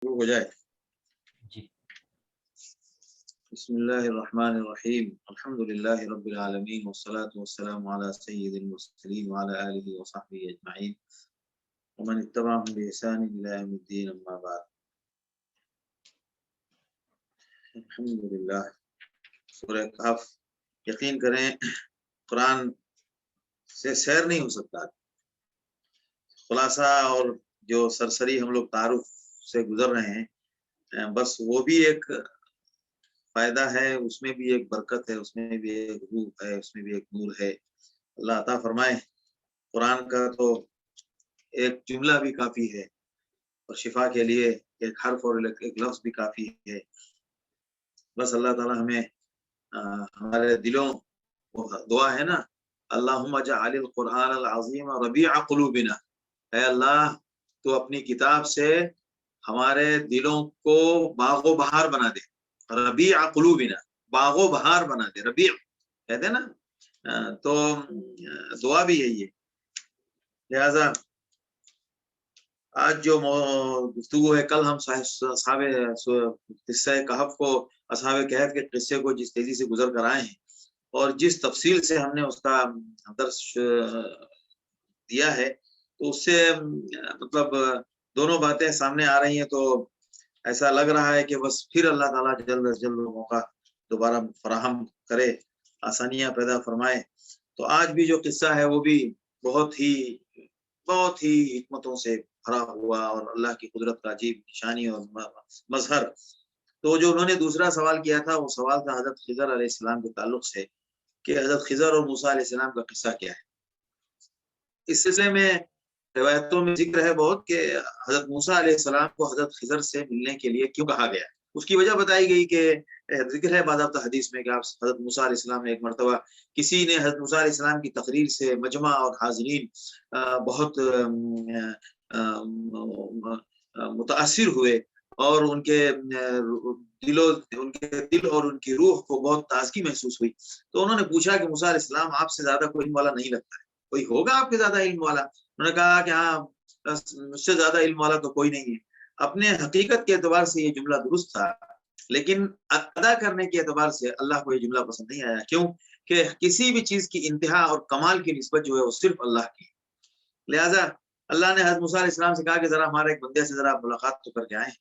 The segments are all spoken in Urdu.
ہو جائے. جی. بسم اللہ الرحمن الرحیم. الحمدللہ رب العالمین والصلاة والسلام علی سید المرسلین وعلی آلہ وصحبہ اجمعین ومن اتبعهم بإحسان إلی یوم الدین. اما بعد. الحمدللہ. سورہ کہف. یقین کریں قرآن سے سیر نہیں ہو سکتا. خلاصہ اور جو سرسری ہم لوگ تعارف سے گزر رہے ہیں، بس وہ بھی ایک فائدہ ہے، اس میں بھی ایک برکت ہے، اس میں بھی ایک روح ہے، اس میں بھی ایک نور ہے. اللہ عطا فرمائے. قرآن کا تو ایک جملہ بھی کافی ہے، اور شفا کے لیے ایک حرف اور ایک لفظ بھی کافی ہے. بس اللہ تعالی ہمیں ہمارے دلوں دعا ہے نا، اللہم اجعل القرآن العظیم ربیع قلوبنا. اے اللہ تو اپنی کتاب سے ہمارے دلوں کو باغ و بہار بنا دے. ربیع قلوبنا، باغ و بہار بنا دے. ربیع کہتے ہیں نا، تو دعا بھی یہی ہے. لہذا آج جو گفتگو ہے، کل ہم اصحاب قصہ کہف کو، اصحاب کہف کے قصے کو جس تیزی سے گزر کر آئے ہیں اور جس تفصیل سے ہم نے اس کا درس دیا ہے، تو اس سے مطلب دونوں باتیں سامنے آ رہی ہیں. تو ایسا لگ رہا ہے کہ بس پھر اللہ تعالیٰ جلد از جلد موقع دوبارہ فراہم کرے، آسانیاں پیدا فرمائے. تو آج بھی جو قصہ ہے وہ بھی بہت ہی حکمتوں سے بھرا ہوا اور اللہ کی قدرت کا عجیب نشانی اور مظہر. تو جو انہوں نے دوسرا سوال کیا تھا، وہ سوال تھا حضرت خضر علیہ السلام کے تعلق سے، کہ حضرت خضر اور موسیٰ علیہ السلام کا قصہ کیا ہے. اس سلسلے میں روایتوں میں ذکر ہے بہت کہ حضرت موسیٰ علیہ السلام کو حضرت خضر سے ملنے کے لیے کیوں کہا گیا. اس کی وجہ بتائی گئی کہ ذکر ہے باضابطہ حدیث میں کہ آپ حضرت موسیٰ علیہ السلام نے ایک مرتبہ کسی نے حضرت موسیٰ علیہ السلام کی تقریر سے مجمع اور حاضرین بہت متاثر ہوئے، اور ان کے دل اور ان کی روح کو بہت تازگی محسوس ہوئی. تو انہوں نے پوچھا کہ موسیٰ علیہ السلام آپ سے زیادہ کوئی علم والا نہیں لگتا ہے، کوئی ہوگا آپ کے زیادہ علم والا؟ انہوں نے کہا کہ ہاں، مجھ سے زیادہ علم والا تو کوئی نہیں ہے. اپنے حقیقت کے اعتبار سے یہ جملہ درست تھا، لیکن ادا کرنے کے اعتبار سے اللہ کو یہ جملہ پسند نہیں آیا. کیوں؟ کہ کسی بھی چیز کی انتہا اور کمال کی نسبت جو ہے وہ صرف اللہ کی. لہٰذا اللہ نے حضرت موسیٰ علیہ السلام سے کہا کہ ذرا ہمارے ایک بندے سے ذرا ملاقات تو کر کے آئیں.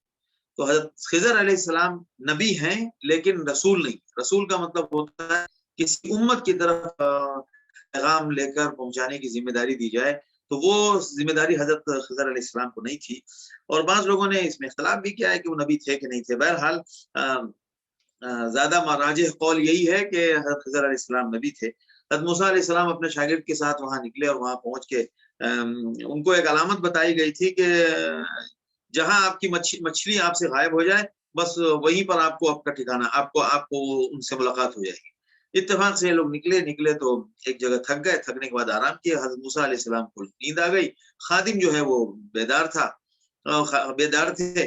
تو حضرت خضر علیہ السلام نبی ہیں لیکن رسول نہیں. رسول کا مطلب ہوتا ہے کسی امت کی طرف پیغام لے کر پہنچانے کی ذمہ داری دی جائے، تو وہ ذمہ داری حضرت خضر علیہ السلام کو نہیں تھی. اور بعض لوگوں نے اس میں اختلاف بھی کیا ہے کہ وہ نبی تھے کہ نہیں تھے. بہرحال زیادہ راجح قول یہی ہے کہ حضرت خضر علیہ السلام نبی تھے. حضرت موسیٰ علیہ السلام اپنے شاگرد کے ساتھ وہاں نکلے، اور وہاں پہنچ کے ان کو ایک علامت بتائی گئی تھی کہ جہاں آپ کی مچھلی آپ سے غائب ہو جائے، بس وہیں پر آپ کو آپ کا ٹھکانا، آپ کو ان سے ملاقات ہو جائے گی. اتفاق سے لوگ نکلے تو ایک جگہ تھک گئے. تھکنے کے بعد آرام کیا. حضرت موسیٰ علیہ السلام کو نیند آ گئی. خادم جو ہے وہ بیدار تھے.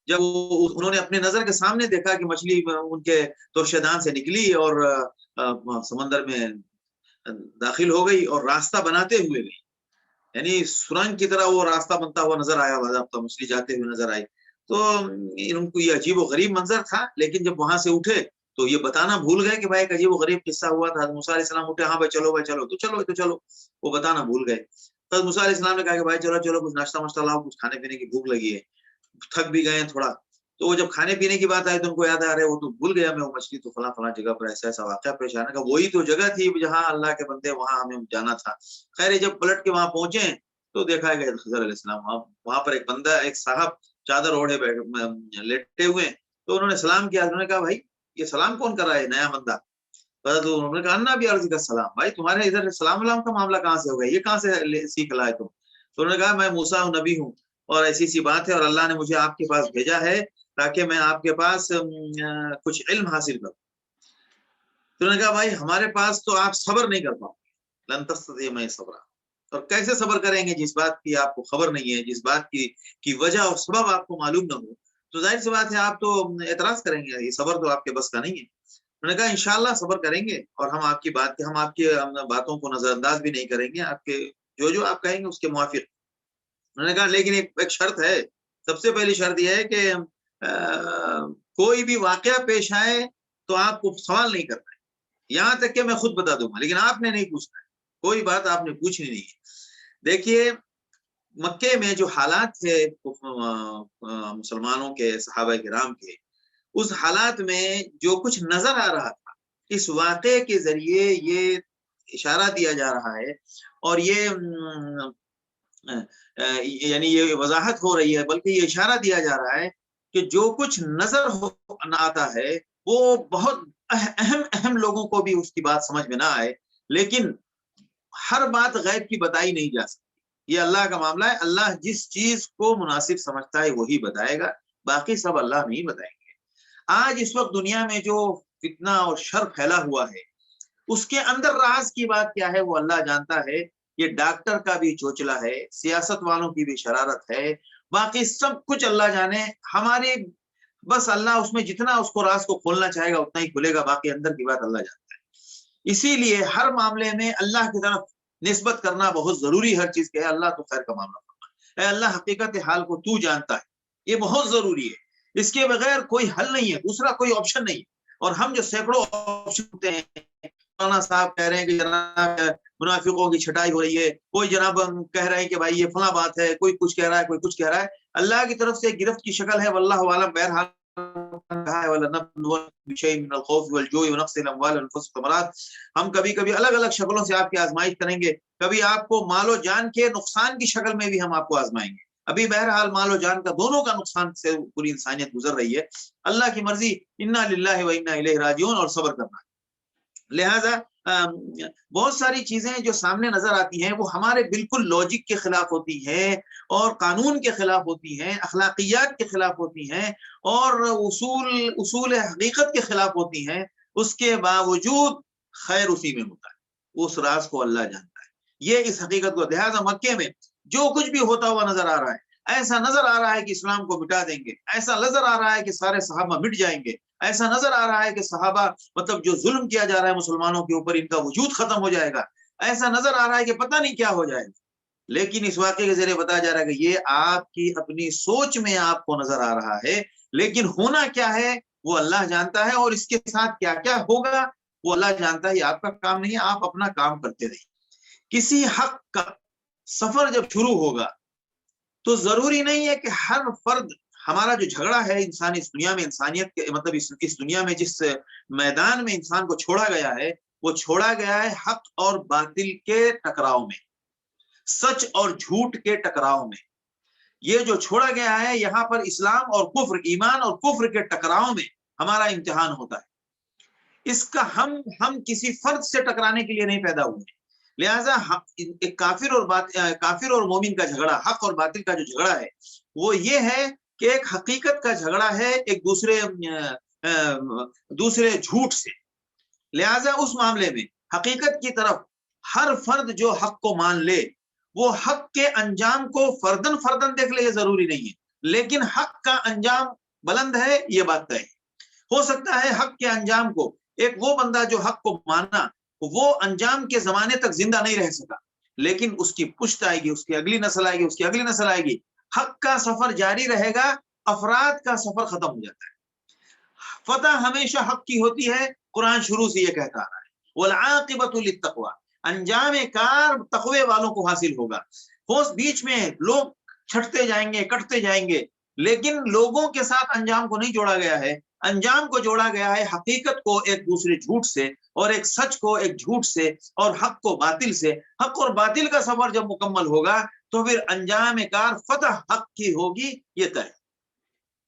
جب انہوں نے اپنے نظر کے سامنے دیکھا کہ مچھلی ان کے توشیدان سے نکلی اور سمندر میں داخل ہو گئی اور راستہ بناتے ہوئے گئی، یعنی سرنگ کی طرح وہ راستہ بنتا ہوا نظر آیا، باضابطہ مچھلی جاتے ہوئے نظر آئی. تو ان کو یہ عجیب و غریب منظر تھا. لیکن جب وہاں سے اٹھے تو یہ بتانا بھول گئے کہ بھائی ایک عجیب و غریب قصہ ہوا تھا. موسیٰ علیہ السلام اٹھے، ہاں بھائی چلو، وہ بتانا بھول گئے. تو موسیٰ علیہ السلام نے کہا کہ بھائی چلو کچھ ناشتہ واشتہ لاؤ، کچھ کھانے پینے کی بھوک لگی ہے، تھک بھی گئے تھوڑا. تو جب کھانے پینے کی بات آئی تو ان کو یاد آ رہے وہ تو بھول گیا میں، وہ مچھلی تو فلاں جگہ پر ایسا واقعہ پیش آنے کا، وہی تو جگہ تھی جہاں اللہ کے بندے وہاں ہمیں جانا تھا. خیر جب پلٹ کے وہاں پہنچے تو دیکھا کہ خضر علیہ السلام وہاں پر ایک بندہ، ایک صاحب چادر اوڑھے لیٹے ہوئے. تو انہوں نے سلام کیا. انہوں نے کہا بھائی یہ سلام کون کر رہا ہے، نیا بندہ؟ تو انہوں نے کہا انا بھی عرض کا سلام، بھائی تمہارے ادھر سلام علام کا معاملہ کہاں سے ہو گیا، یہ کہاں سے سیکھ لائے تم؟ تو انہوں نے کہا میں موسیٰ ہوں، نبی ہوں، اور ایسی سی بات ہے، اور اللہ نے مجھے آپ کے پاس بھیجا ہے تاکہ میں آپ کے پاس کچھ علم حاصل کروں. تو انہوں نے کہا بھائی ہمارے پاس تو آپ صبر نہیں کر پاؤ گے، لن تستطیع معی صبرا. اور کیسے صبر کریں گے جس بات کی آپ کو خبر نہیں ہے، جس بات کی وجہ اور سبب آپ کو معلوم نہ ہو؟ تو ظاہر سی بات ہے آپ تو اعتراض کریں گے، یہ صبر تو آپ کے بس کا نہیں ہے. انہوں نے کہا انشاءاللہ صبر کریں گے، اور ہم آپ کی باتوں کو نظر انداز بھی نہیں کریں گے، آپ کے جو آپ کہیں گے اس کے موافق. انہوں نے کہا لیکن ایک شرط ہے. سب سے پہلی شرط یہ ہے کہ کوئی بھی واقعہ پیش آئے تو آپ کو سوال نہیں کرنا ہے، یہاں تک کہ میں خود بتا دوں گا، لیکن آپ نے نہیں پوچھنا ہے، کوئی بات آپ نے پوچھنی نہیں ہے۔ دیکھیے مکے میں جو حالات تھے مسلمانوں کے، صحابہ کرام کے، اس حالات میں جو کچھ نظر آ رہا تھا، اس واقعے کے ذریعے یہ اشارہ دیا جا رہا ہے اور یہ یعنی یہ وضاحت ہو رہی ہے، بلکہ یہ اشارہ دیا جا رہا ہے کہ جو کچھ نظر آتا ہے وہ بہت اہم لوگوں کو بھی اس کی بات سمجھ میں نہ آئے، لیکن ہر بات غیب کی بتائی نہیں جا سکتی، یہ اللہ کا معاملہ ہے۔ اللہ جس چیز کو مناسب سمجھتا ہے وہی بتائے گا، باقی سب اللہ نہیں بتائیں گے۔ آج اس وقت دنیا میں جو فتنہ اور شر پھیلا ہوا ہے، اس کے اندر راز کی بات کیا ہے وہ اللہ جانتا ہے۔ یہ ڈاکٹر کا بھی چوچلا ہے، سیاست والوں کی بھی شرارت ہے، باقی سب کچھ اللہ جانے، ہمارے بس اللہ اس میں جتنا اس کو راز کو کھولنا چاہے گا اتنا ہی کھلے گا، باقی اندر کی بات اللہ جانتا ہے۔ اسی لیے ہر معاملے میں اللہ کی طرف نسبت کرنا بہت ضروری، ہر چیز کے ہے اللہ تو خیر کا معاملہ کرنا، اے اللہ حقیقت حال کو تو جانتا ہے، یہ بہت ضروری ہے، اس کے بغیر کوئی حل نہیں ہے، دوسرا کوئی آپشن نہیں ہے۔ اور ہم جو سینکڑوں آپشن ہوتے ہیں، مولانا صاحب کہہ رہے ہیں کہ جناب منافقوں کی چھٹائی ہو رہی ہے، کوئی جناب کہہ رہے ہیں کہ بھائی یہ فلاں بات ہے، کوئی کچھ کہہ رہا ہے، کوئی کچھ کہہ رہا ہے، اللہ کی طرف سے گرفت کی شکل ہے، واللہ عالم۔ بہرحال ہم کبھی کبھی الگ الگ شکلوں سے آپ کی آزمائش کریں گے، کبھی آپ کو مال و جان کے نقصان کی شکل میں بھی ہم آپ کو آزمائیں گے۔ ابھی بہرحال مال و جان کا دونوں کا نقصان سے پوری انسانیت گزر رہی ہے، اللہ کی مرضی، انا للہ و انا الیہ راجعون، اور صبر کرنا ہے۔ لہذا بہت ساری چیزیں جو سامنے نظر آتی ہیں وہ ہمارے بالکل لاجک کے خلاف ہوتی ہیں، اور قانون کے خلاف ہوتی ہیں، اخلاقیات کے خلاف ہوتی ہیں، اور اصول حقیقت کے خلاف ہوتی ہیں، اس کے باوجود خیر اسی میں ہوتا ہے، اس راز کو اللہ جانتا ہے، یہ اس حقیقت کو۔ لہذا مکے میں جو کچھ بھی ہوتا ہوا نظر آ رہا ہے، ایسا نظر آ رہا ہے کہ اسلام کو مٹا دیں گے، ایسا نظر آ رہا ہے کہ سارے صحابہ مٹ جائیں گے، ایسا نظر آ رہا ہے کہ صحابہ مطلب جو ظلم کیا جا رہا ہے مسلمانوں کے اوپر، ان کا وجود ختم ہو جائے گا، ایسا نظر آ رہا ہے کہ پتہ نہیں کیا ہو جائے گا، لیکن اس واقعے کے ذریعے بتایا جا رہا ہے کہ یہ آپ کی اپنی سوچ میں آپ کو نظر آ رہا ہے، لیکن ہونا کیا ہے وہ اللہ جانتا ہے، اور اس کے ساتھ کیا کیا ہوگا وہ اللہ جانتا ہے، یہ آپ کا کام نہیں ہے، آپ اپنا کام کرتے رہیے۔ کسی حق کا سفر جب شروع ہوگا تو ضروری نہیں ہے کہ ہر فرد، ہمارا جو جھگڑا ہے انسانی اس دنیا میں، انسانیت کے مطلب اس دنیا میں جس میدان میں انسان کو چھوڑا گیا ہے، وہ چھوڑا گیا ہے حق اور باطل کے ٹکراؤ میں، سچ اور جھوٹ کے ٹکراؤ میں۔ یہ جو چھوڑا گیا ہے یہاں پر اسلام اور کفر، ایمان اور کفر کے ٹکراؤ میں ہمارا امتحان ہوتا ہے۔ اس کا ہم کسی فرد سے ٹکرانے کے لیے نہیں پیدا ہوئے، لہذا ایک کافر اور مومن کا جھگڑا، حق اور باطل کا جو جھگڑا ہے وہ یہ ہے کہ ایک حقیقت کا جھگڑا ہے ایک دوسرے جھوٹ سے۔ لہذا اس معاملے میں حقیقت کی طرف ہر فرد جو حق کو مان لے، وہ حق کے انجام کو فردن فردن دیکھ لے، یہ ضروری نہیں ہے، لیکن حق کا انجام بلند ہے یہ بات طے ہے۔ ہو سکتا ہے حق کے انجام کو ایک وہ بندہ جو حق کو مانا وہ انجام کے زمانے تک زندہ نہیں رہ سکا، لیکن اس کی پشت آئے گی، اس کی اگلی نسل آئے گی، اس کی اگلی نسل آئے گی، حق کا سفر جاری رہے گا، افراد کا سفر ختم ہو جاتا ہے۔ فتح ہمیشہ حق کی ہوتی ہے، قرآن شروع سے یہ کہتا رہا ہے، والعاقبۃ للتقوی، انجام کار تقوی والوں کو حاصل ہوگا۔ بیچ میں لوگ چھٹتے جائیں گے، کٹتے جائیں گے، لیکن لوگوں کے ساتھ انجام کو نہیں جوڑا گیا ہے، انجام کو جوڑا گیا ہے حقیقت کو ایک دوسرے جھوٹ سے، اور ایک سچ کو ایک جھوٹ سے، اور حق کو باطل سے۔ حق اور باطل کا سفر جب مکمل ہوگا تو پھر انجام کار فتح حق کی ہوگی، یہ طے۔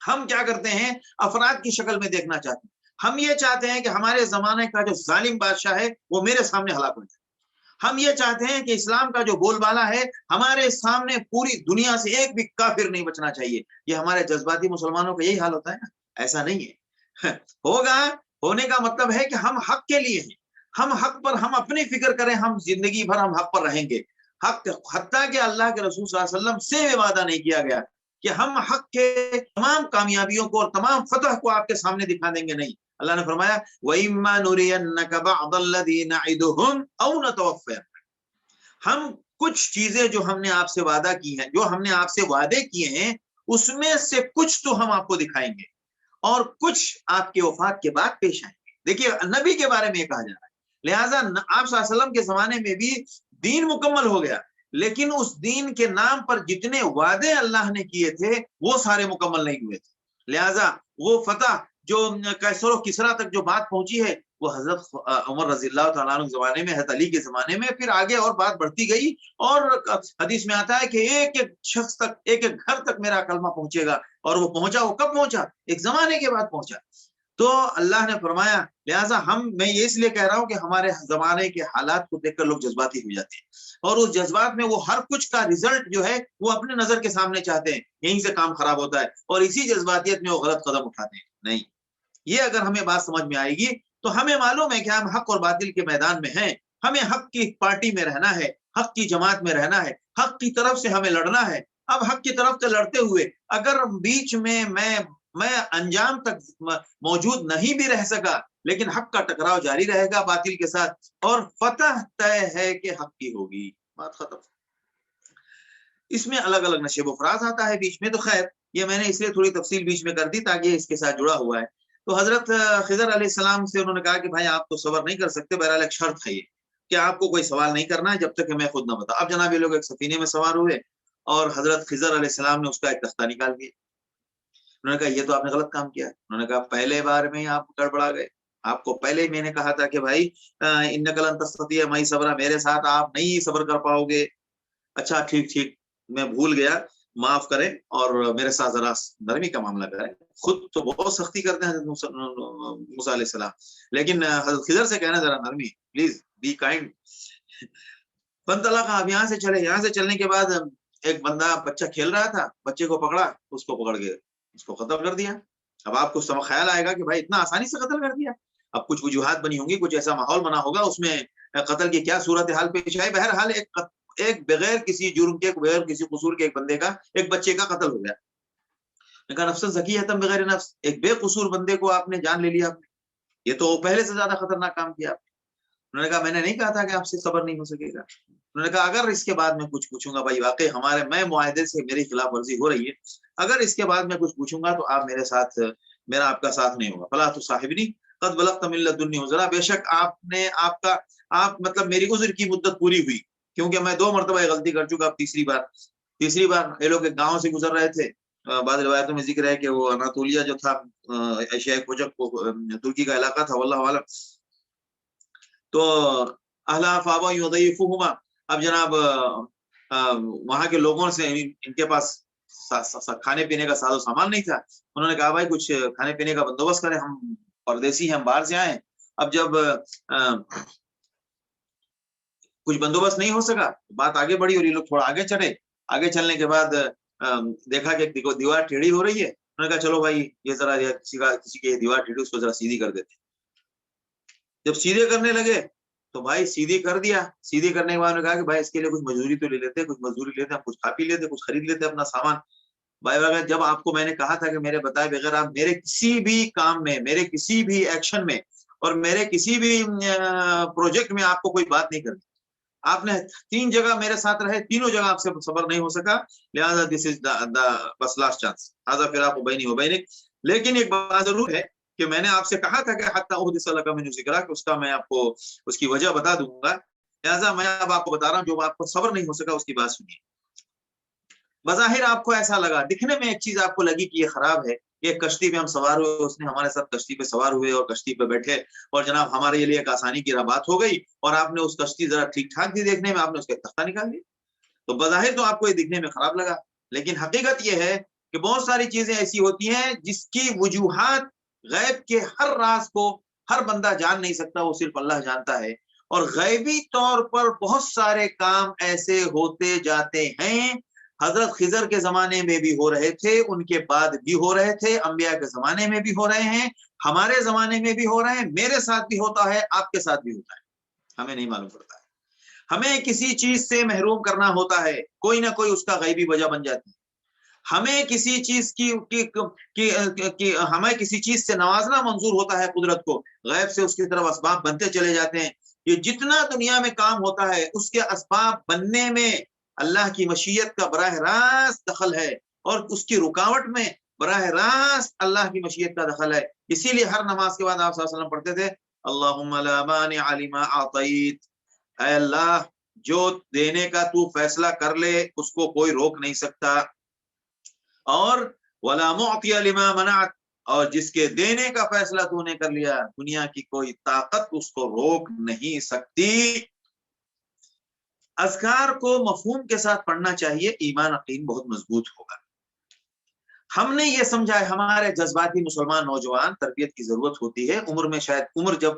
ہم کیا کرتے ہیں، افراد کی شکل میں دیکھنا چاہتے ہیں، ہم یہ چاہتے ہیں کہ ہمارے زمانے کا جو ظالم بادشاہ ہے وہ میرے سامنے ہلاک ہو جائے، ہم یہ چاہتے ہیں کہ اسلام کا جو بول بالا ہے ہمارے سامنے پوری دنیا سے ایک بھی کافر نہیں بچنا چاہیے۔ یہ ہمارے جذباتی مسلمانوں کا یہی حال ہوتا ہے نا، ایسا نہیں ہے۔ ہوگا، ہونے کا مطلب ہے کہ ہم حق کے لیے ہیں، ہم حق پر ہم اپنی فکر کریں، ہم زندگی بھر ہم حق پر رہیں گے۔ حق، حتیٰ کہ اللہ کے رسول صلی اللہ علیہ وسلم سے یہ وعدہ نہیں کیا گیا کہ ہم حق کے تمام کامیابیوں کو اور تمام فتح کو آپ کے سامنے دکھا دیں گے، نہیں۔ اللہ نے فرمایا وَإِمَّا نُرِيَنَّكَ بَعْضَ الَّذِي نَعِدُهُمْ أَوْ نَتَوَفَّيَنَّكَ، ہم کچھ چیزیں جو ہم نے آپ سے وعدہ کی ہیں، جو ہم نے آپ سے وعدے کیے ہیں اس میں سے کچھ تو ہم آپ کو دکھائیں گے اور کچھ آپ کے وفات کے بعد پیش آئیں گے. دیکھیے نبی کے بارے میں یہ کہا جا رہا ہے. لہٰذا آپ صلی اللہ علیہ وسلم کے زمانے میں بھی دین مکمل ہو گیا, لیکن اس دین کے نام پر جتنے وعدے اللہ نے کیے تھے وہ سارے مکمل نہیں ہوئے تھے. لہٰذا وہ فتح جو کیسر و کسرا تک جو بات پہنچی ہے وہ حضرت عمر رضی اللہ تعالیٰ عنہ کے زمانے میں, حضرت علی کے زمانے میں, پھر آگے اور بات بڑھتی گئی. اور حدیث میں آتا ہے کہ ایک ایک شخص تک, ایک ایک گھر تک میرا کلمہ پہنچے گا. اور وہ پہنچا, وہ کب پہنچا؟ ایک زمانے کے بعد پہنچا. تو اللہ نے فرمایا, لہٰذا میں یہ اس لیے کہہ رہا ہوں کہ ہمارے زمانے کے حالات کو دیکھ کر لوگ جذباتی ہو جاتے ہیں, اور اس جذبات میں وہ ہر کچھ کا رزلٹ جو ہے وہ اپنے نظر کے سامنے چاہتے ہیں, یہیں سے کام خراب ہوتا ہے, اور اسی جذباتیت میں وہ غلط قدم اٹھاتے ہیں. نہیں, یہ اگر ہمیں بات سمجھ میں آئے گی تو ہمیں معلوم ہے کہ ہم حق اور باطل کے میدان میں ہیں. ہمیں حق کی پارٹی میں رہنا ہے, حق کی جماعت میں رہنا ہے, حق کی طرف سے ہمیں لڑنا ہے. اب حق کی طرف سے لڑتے ہوئے اگر بیچ میں انجام تک موجود نہیں بھی رہ سکا, لیکن حق کا ٹکراؤ جاری رہے گا باطل کے ساتھ, اور فتح طے ہے کہ حق کی ہوگی. بات ختم. اس میں الگ الگ نشیب و فراز آتا ہے بیچ میں. تو خیر, یہ میں نے اس لیے تھوڑی تفصیل بیچ میں کر دی تاکہ اس کے ساتھ جڑا ہوا ہے. تو حضرت خضر علیہ السلام سے انہوں نے کہا کہ بھائی آپ تو صبر نہیں کر سکتے, بہرحال ایک شرط ہے یہ کہ آپ کو کوئی سوال نہیں کرنا ہے جب تک کہ میں خود نہ بتاؤں. اب جناب یہ لوگ ایک سفینے میں سوار ہوئے اور حضرت خضر علیہ السلام نے اس کا ایک تختہ نکال دیا. انہوں نے کہا یہ تو آپ نے غلط کام کیا. انہوں نے کہا پہلے بار میں ہی آپ گڑبڑا گئے, آپ کو پہلے ہی میں نے کہا تھا کہ بھائی انک لن تستطیع معی صبرا, میرے ساتھ آپ نہیں صبر کر پاؤ گے. اچھا ٹھیک, میں بھول گیا, معاف کریں اور میرے ساتھ ذرا نرمی کا معاملہ کریں. خود تو بہت سختی کرتے ہیں حضرت موسیٰ علیہ السلام, لیکن حضرت خضر سے کہنا ذرا نرمی, پلیز بی کائنڈ. فانطلق, اب یہاں سے چلے. یہاں سے چلنے کے بعد ایک بندہ, بچہ کھیل رہا تھا, بچے کو پکڑا, اس کو پکڑ کے اس کو قتل کر دیا. اب آپ کو خیال آئے گا کہ بھائی اتنا آسانی سے قتل کر دیا. اب کچھ وجوہات بنی ہوں گی, کچھ ایسا ماحول بنا ہوگا, اس میں قتل کی کیا صورتحال پیش آئی. بہرحال ایک بغیر کسی جرم کے, بغیر کسی قصور کے ایک بندے کا, ایک بچے کا قتل ہو گیا. کہا نفس زکیۃ بغیر نفس, ایک بے قصور بندے کو آپ نے جان لے لیا. یہ تو پہلے سے زیادہ خطرناک کام کیا آپ نے. انہوں نے کہا میں نے نہیں کہا تھا کہ آپ سے صبر نہیں ہو سکے گا. انہوں نے کہا اگر اس کے بعد میں کچھ پوچھوں گا, بھائی واقعی میں معاہدے سے میری خلاف ورزی ہو رہی ہے, اگر اس کے بعد میں کچھ پوچھوں گا تو آپ میرے ساتھ, میرا آپ کا ساتھ نہیں ہوگا. فلا تصاحبنی قد بلغت من لدنی عذرا, بے شک آپ مطلب میری عذر کی مدت پوری ہوئی, کیونکہ میں 2 مرتبہ غلطی کر چکا. اب تیسری بار یہ لوگ ایک گاؤں سے گزر رہے تھے. بعض روایتوں میں ذکر ہے کہ وہ اناطولیہ جو تھا, ایشیائی کوچک ترکی کا علاقہ تھا, واللہ عالم. تو اہلا فابا یضیفہما, اب جناب وہاں کے لوگوں سے ان کے پاس کھانے پینے کا ساز و سامان نہیں تھا. انہوں نے کہا بھائی کچھ کھانے پینے کا بندوبست کریں, ہم پردیسی ہیں, ہم باہر سے آئے ہیں. اب جب کچھ بندوبست نہیں ہو سکا, بات آگے بڑھی اور یہ لوگ تھوڑا آگے چڑھے. آگے چلنے کے بعد دیکھا کہ دیوار ٹیڑھی ہو رہی ہے. انہوں نے کہا چلو بھائی یہ ذرا کسی کی دیوار ٹیڑھی, اس کو ذرا سیدھی کر دیتے. جب سیدھے کرنے لگے تو بھائی سیدھی کر دیا. سیدھی کرنے کے بعد نے کہا کہ بھائی اس کے لیے کچھ مزدوری تو لے لیتے, کچھ مزدوری لیتے, ہم کچھ کھا پی لیتے, کچھ خرید لیتے اپنا سامان. بھائی وغیرہ جب آپ کو میں نے کہا تھا کہ میرے بتائے بغیر آپ میرے کسی بھی کام میں, میرے کسی بھی ایکشن میں اور میرے کسی بھی پروجیکٹ میں آپ کو کوئی بات نہیں کرنی. آپ نے 3 جگہ میرے ساتھ رہے, تینوں جگہ آپ سے صبر نہیں ہو سکا. لہٰذا دس از بس لاسٹ چانس, هذا فراق بینی و بینک. لیکن ایک بات ضرور ہے کہ میں نے آپ سے کہا تھا کہ حتی احدث لک منہ ذکرا, کہ اس کا میں آپ کو اس کی وجہ بتا دوں گا. لہٰذا میں اب آپ کو بتا رہا ہوں, جو آپ کو صبر نہیں ہو سکا اس کی بات سنیے. بظاہر آپ کو ایسا لگا, دکھنے میں ایک چیز آپ کو لگی کہ یہ خراب ہے. ایک کشتی پہ ہم سوار ہوئے, اس نے ہمارے ساتھ کشتی پہ سوار ہوئے اور کشتی پہ بیٹھے, اور جناب ہمارے لیے ایک آسانی کی بات ہو گئی, اور آپ نے اس کشتی ذرا ٹھیک ٹھاک تھی دیکھنے میں, آپ نے اس کا تختہ نکال دیا. تو بظاہر تو آپ کو یہ دکھنے میں خراب لگا, لیکن حقیقت یہ ہے کہ بہت ساری چیزیں ایسی ہوتی ہیں جس کی وجوہات غیب کے ہر راز کو ہر بندہ جان نہیں سکتا, وہ صرف اللہ جانتا ہے. اور غیبی طور پر بہت سارے کام ایسے ہوتے جاتے ہیں. حضرت خضر کے زمانے میں بھی ہو رہے تھے, ان کے بعد بھی ہو رہے تھے, انبیاء کے زمانے میں بھی ہو رہے ہیں, ہمارے زمانے میں بھی ہو رہے ہیں, میرے ساتھ بھی ہوتا ہے, آپ کے ساتھ بھی ہوتا ہے. ہمیں نہیں معلوم پڑتا ہے. ہمیں کسی چیز سے محروم کرنا ہوتا ہے, کوئی نہ کوئی اس کا غیبی وجہ بن جاتی ہے. ہمیں کسی چیز ہمیں کسی چیز سے نوازنا منظور ہوتا ہے قدرت کو, غیب سے اس کی طرف اسباب بنتے چلے جاتے ہیں. یہ جتنا دنیا میں کام ہوتا ہے اس کے اسباب بننے میں اللہ کی مشیت کا براہ راست دخل ہے. اور اس کی رکاوٹ میں براہ راست اللہ کی مشیت کا دخل ہے. اسی لیے ہر نماز کے بعد آپ صلی اللہ علیہ وسلم پڑھتے تھے اللہم لا مانع لما اعطیت، اے اللہ جو دینے کا تو فیصلہ کر لے اس کو کوئی روک نہیں سکتا، اور ولا معطی لما منعت، اور جس کے دینے کا فیصلہ تو نے کر لیا دنیا کی کوئی طاقت اس کو روک نہیں سکتی. اذکار کو مفہوم کے ساتھ پڑھنا چاہیے، ایمان یقین بہت مضبوط ہوگا. ہم نے یہ سمجھا ہے ہمارے جذباتی مسلمان نوجوان تربیت کی ضرورت ہوتی ہے. عمر میں شاید عمر جب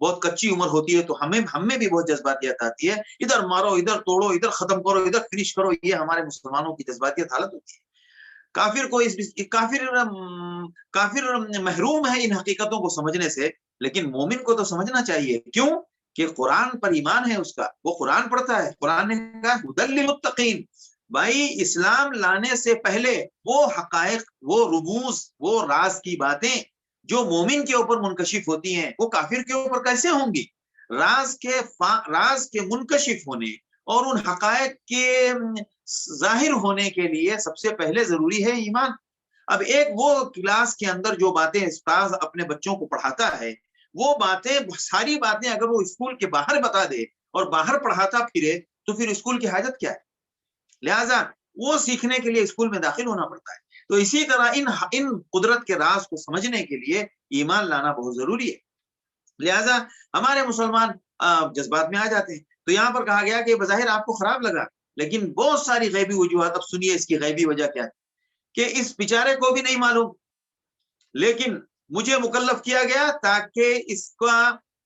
بہت کچی عمر ہوتی ہے تو ہم میں بھی بہت جذباتیت آتی ہے، ادھر مارو ادھر توڑو ادھر ختم کرو ادھر فنش کرو، یہ ہمارے مسلمانوں کی جذباتیت حالت ہوتی ہے. کافر کو کافر محروم ہے ان حقیقتوں کو سمجھنے سے، لیکن مومن کو تو سمجھنا چاہیے. کیوں کہ قرآن پر ایمان ہے اس کا، وہ قرآن پڑھتا ہے. قرآن نے کہا ھدی للمتقین، بھائی اسلام لانے سے پہلے وہ حقائق، وہ رموز، وہ راز کی باتیں جو مومن کے اوپر منکشف ہوتی ہیں وہ کافر کے اوپر کیسے ہوں گی؟ راز کے منکشف ہونے اور ان حقائق کے ظاہر ہونے کے لیے سب سے پہلے ضروری ہے ایمان. اب ایک وہ کلاس کے اندر جو باتیں استاذ اپنے بچوں کو پڑھاتا ہے، وہ باتیں ساری باتیں اگر وہ اسکول کے باہر بتا دے اور باہر پڑھاتا پھرے تو پھر اسکول کی حاجت کیا ہے؟ لہذا وہ سیکھنے کے لیے اسکول میں داخل ہونا پڑتا ہے. تو اسی طرح ان قدرت کے راز کو سمجھنے کے لیے ایمان لانا بہت ضروری ہے. لہذا ہمارے مسلمان جذبات میں آ جاتے ہیں. تو یہاں پر کہا گیا کہ بظاہر آپ کو خراب لگا، لیکن بہت ساری غیبی وجوہات. اب سنیے اس کی غیبی وجہ کیا ہے کہ اس بیچارے کو بھی نہیں معلوم، لیکن مجھے مکلف کیا گیا تاکہ اس کا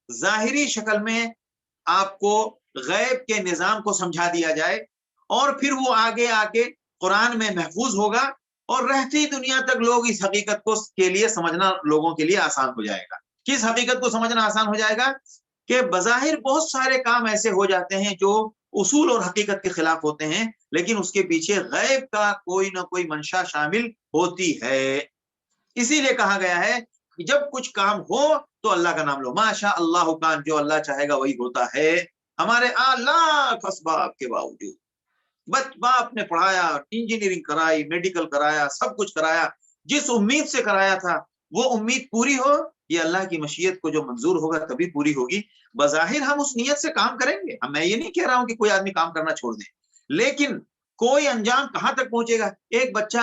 ظاہری شکل میں آپ کو غیب کے نظام کو سمجھا دیا جائے، اور پھر وہ آگے آ کے قرآن میں محفوظ ہوگا اور رہتی دنیا تک لوگ اس حقیقت کو کے لیے سمجھنا لوگوں کے لیے آسان ہو جائے گا. کس حقیقت کو سمجھنا آسان ہو جائے گا؟ کہ بظاہر بہت سارے کام ایسے ہو جاتے ہیں جو اصول اور حقیقت کے خلاف ہوتے ہیں، لیکن اس کے پیچھے غیب کا کوئی نہ کوئی منشا شامل ہوتی ہے. اسی لیے کہا گیا ہے کہ جب کچھ کام ہو تو اللہ کا نام لو. ماشاء اللہ کان، جو اللہ چاہے گا وہی ہوتا ہے. ہمارے لاکھ اسباب کے باوجود باپ نے پڑھایا، انجینئرنگ کرائی، میڈیکل کرایا، سب کچھ کرایا، جس امید سے کرایا تھا وہ امید پوری ہو، یہ اللہ کی مشیت کو جو منظور ہوگا تبھی پوری ہوگی. بظاہر ہم اس نیت سے کام کریں گے. میں یہ نہیں کہہ رہا ہوں کہ کوئی آدمی کام کرنا چھوڑ دے، لیکن کوئی انجام کہاں تک پہنچے گا؟ ایک بچہ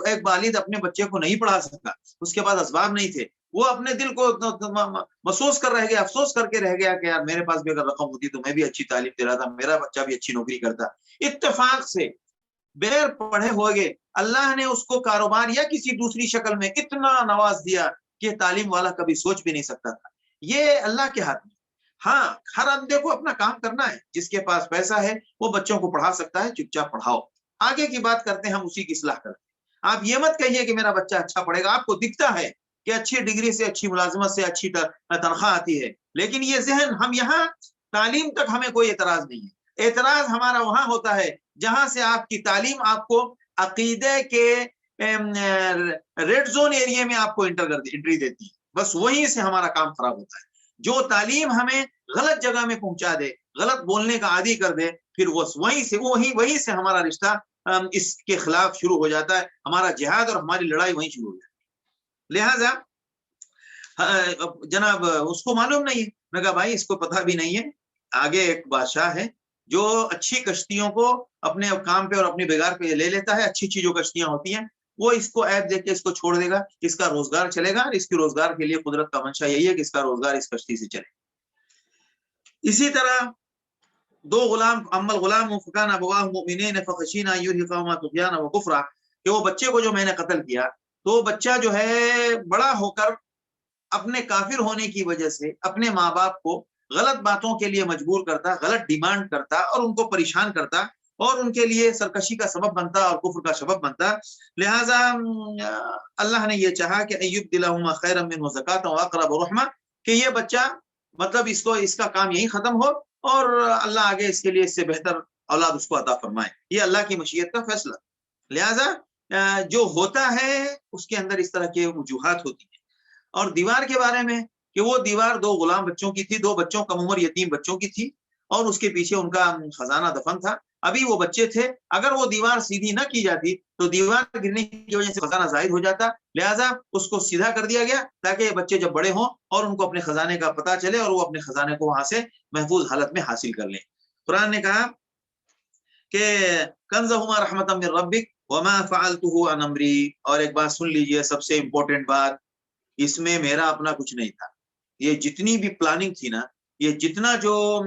ایک والد اپنے بچے کو نہیں پڑھا سکتا، اس کے پاس اسباب نہیں تھے، وہ اپنے دل کو محسوس کر رہ گیا، افسوس کر کے رہ گیا کہ یار میرے پاس بھی اگر رقم ہوتی تو میں بھی اچھی تعلیم دے رہا تھا، میرا بچہ بھی اچھی نوکری کرتا. اتفاق سے بغیر پڑھے ہوئے اللہ نے اس کو کاروبار یا کسی دوسری شکل میں اتنا نواز دیا کہ تعلیم والا کبھی سوچ بھی نہیں سکتا تھا. یہ اللہ کے ہاتھ میں. ہاں، ہر بندے کو اپنا کام کرنا ہے. جس کے پاس پیسہ ہے وہ بچوں کو پڑھا سکتا ہے، چپ چاپ پڑھاؤ. آگے کی بات کرتے ہیں، ہم اسی کی اصلاح کرتے ہیں. آپ یہ مت کہیے کہ میرا بچہ اچھا پڑھے گا. آپ کو دکھتا ہے کہ اچھی ڈگری سے، اچھی ملازمت سے اچھی تنخواہ آتی ہے، لیکن یہ ذہن، ہم یہاں تعلیم تک ہمیں کوئی اعتراض نہیں ہے. اعتراض ہمارا وہاں ہوتا ہے جہاں سے آپ کی تعلیم آپ کو عقیدے کے ریڈ زون ایریا میں آپ کو انٹری دیتی ہے. بس وہیں سے ہمارا کام خراب ہوتا ہے. جو تعلیم ہمیں غلط جگہ میں پہنچا دے، غلط بولنے کا عادی کر دے، پھر وہیں سے ہمارا رشتہ اس کے خلاف شروع ہو جاتا ہے. ہمارا جہاد اور ہماری لڑائی وہیں شروع ہو جاتی ہے. لہٰذا جناب اس کو معلوم نہیں ہے. میں کہا بھائی اس کو پتہ بھی نہیں ہے. آگے ایک بادشاہ ہے جو اچھی کشتیوں کو اپنے کام پہ اور اپنی بگار پہ لے لیتا ہے. اچھی جو کشتیاں ہوتی ہیں وہ اس کو عیب دیکھ کے اس کو چھوڑ دے گا، اس کا روزگار چلے گا، اور اس کی روزگار کے لیے قدرت کا منشا یہی ہے کہ اس کا روزگار اس کشتی سے چلے. اسی طرح دو غلام، اما الغلام فکان ابواہ مؤمنین فخشینا یرهقهما طغیانا وکفرا، کہ وہ بچے کو جو میں نے قتل کیا تو بچہ جو ہے بڑا ہو کر اپنے کافر ہونے کی وجہ سے اپنے ماں باپ کو غلط باتوں کے لیے مجبور کرتا، غلط ڈیمانڈ کرتا اور ان کو پریشان کرتا اور ان کے لیے سرکشی کا سبب بنتا اور کفر کا سبب بنتا. لہٰذا اللہ نے یہ چاہا کہ ایبدلہما خیرا منہ زکاۃ واقرب رحمہ، کہ یہ بچہ مطلب اس کا کام یہی ختم ہو اور اللہ آگے اس کے لیے اس سے بہتر اولاد اس کو عطا فرمائے. یہ اللہ کی مشیت کا فیصلہ. لہٰذا جو ہوتا ہے اس کے اندر اس طرح کے وجوہات ہوتی ہیں. اور دیوار کے بارے میں کہ وہ دیوار دو غلام بچوں کی تھی، دو بچوں کم عمر یتیم بچوں کی تھی، اور اس کے پیچھے ان کا خزانہ دفن تھا. ابھی وہ بچے تھے, اگر وہ دیوار سیدھی نہ کی جاتی تو دیوار گرنے کی وجہ سے خزانہ ظاہر ہو جاتا, لہٰذا اس کو سیدھا کر دیا گیا تاکہ بچے جب بڑے ہوں اور ان کو اپنے خزانے کا پتہ چلے اور وہ اپنے خزانے کو وہاں سے محفوظ حالت میں حاصل کر لیں. قرآن نے کہا کہ کنزہما رحمۃ من ربک وما فعلتہ عن امری, اور ایک بات سن لیجئے, سب سے امپورٹنٹ بات, اس میں میرا اپنا کچھ نہیں تھا. یہ جتنی بھی پلاننگ تھی نا, یہ جتنا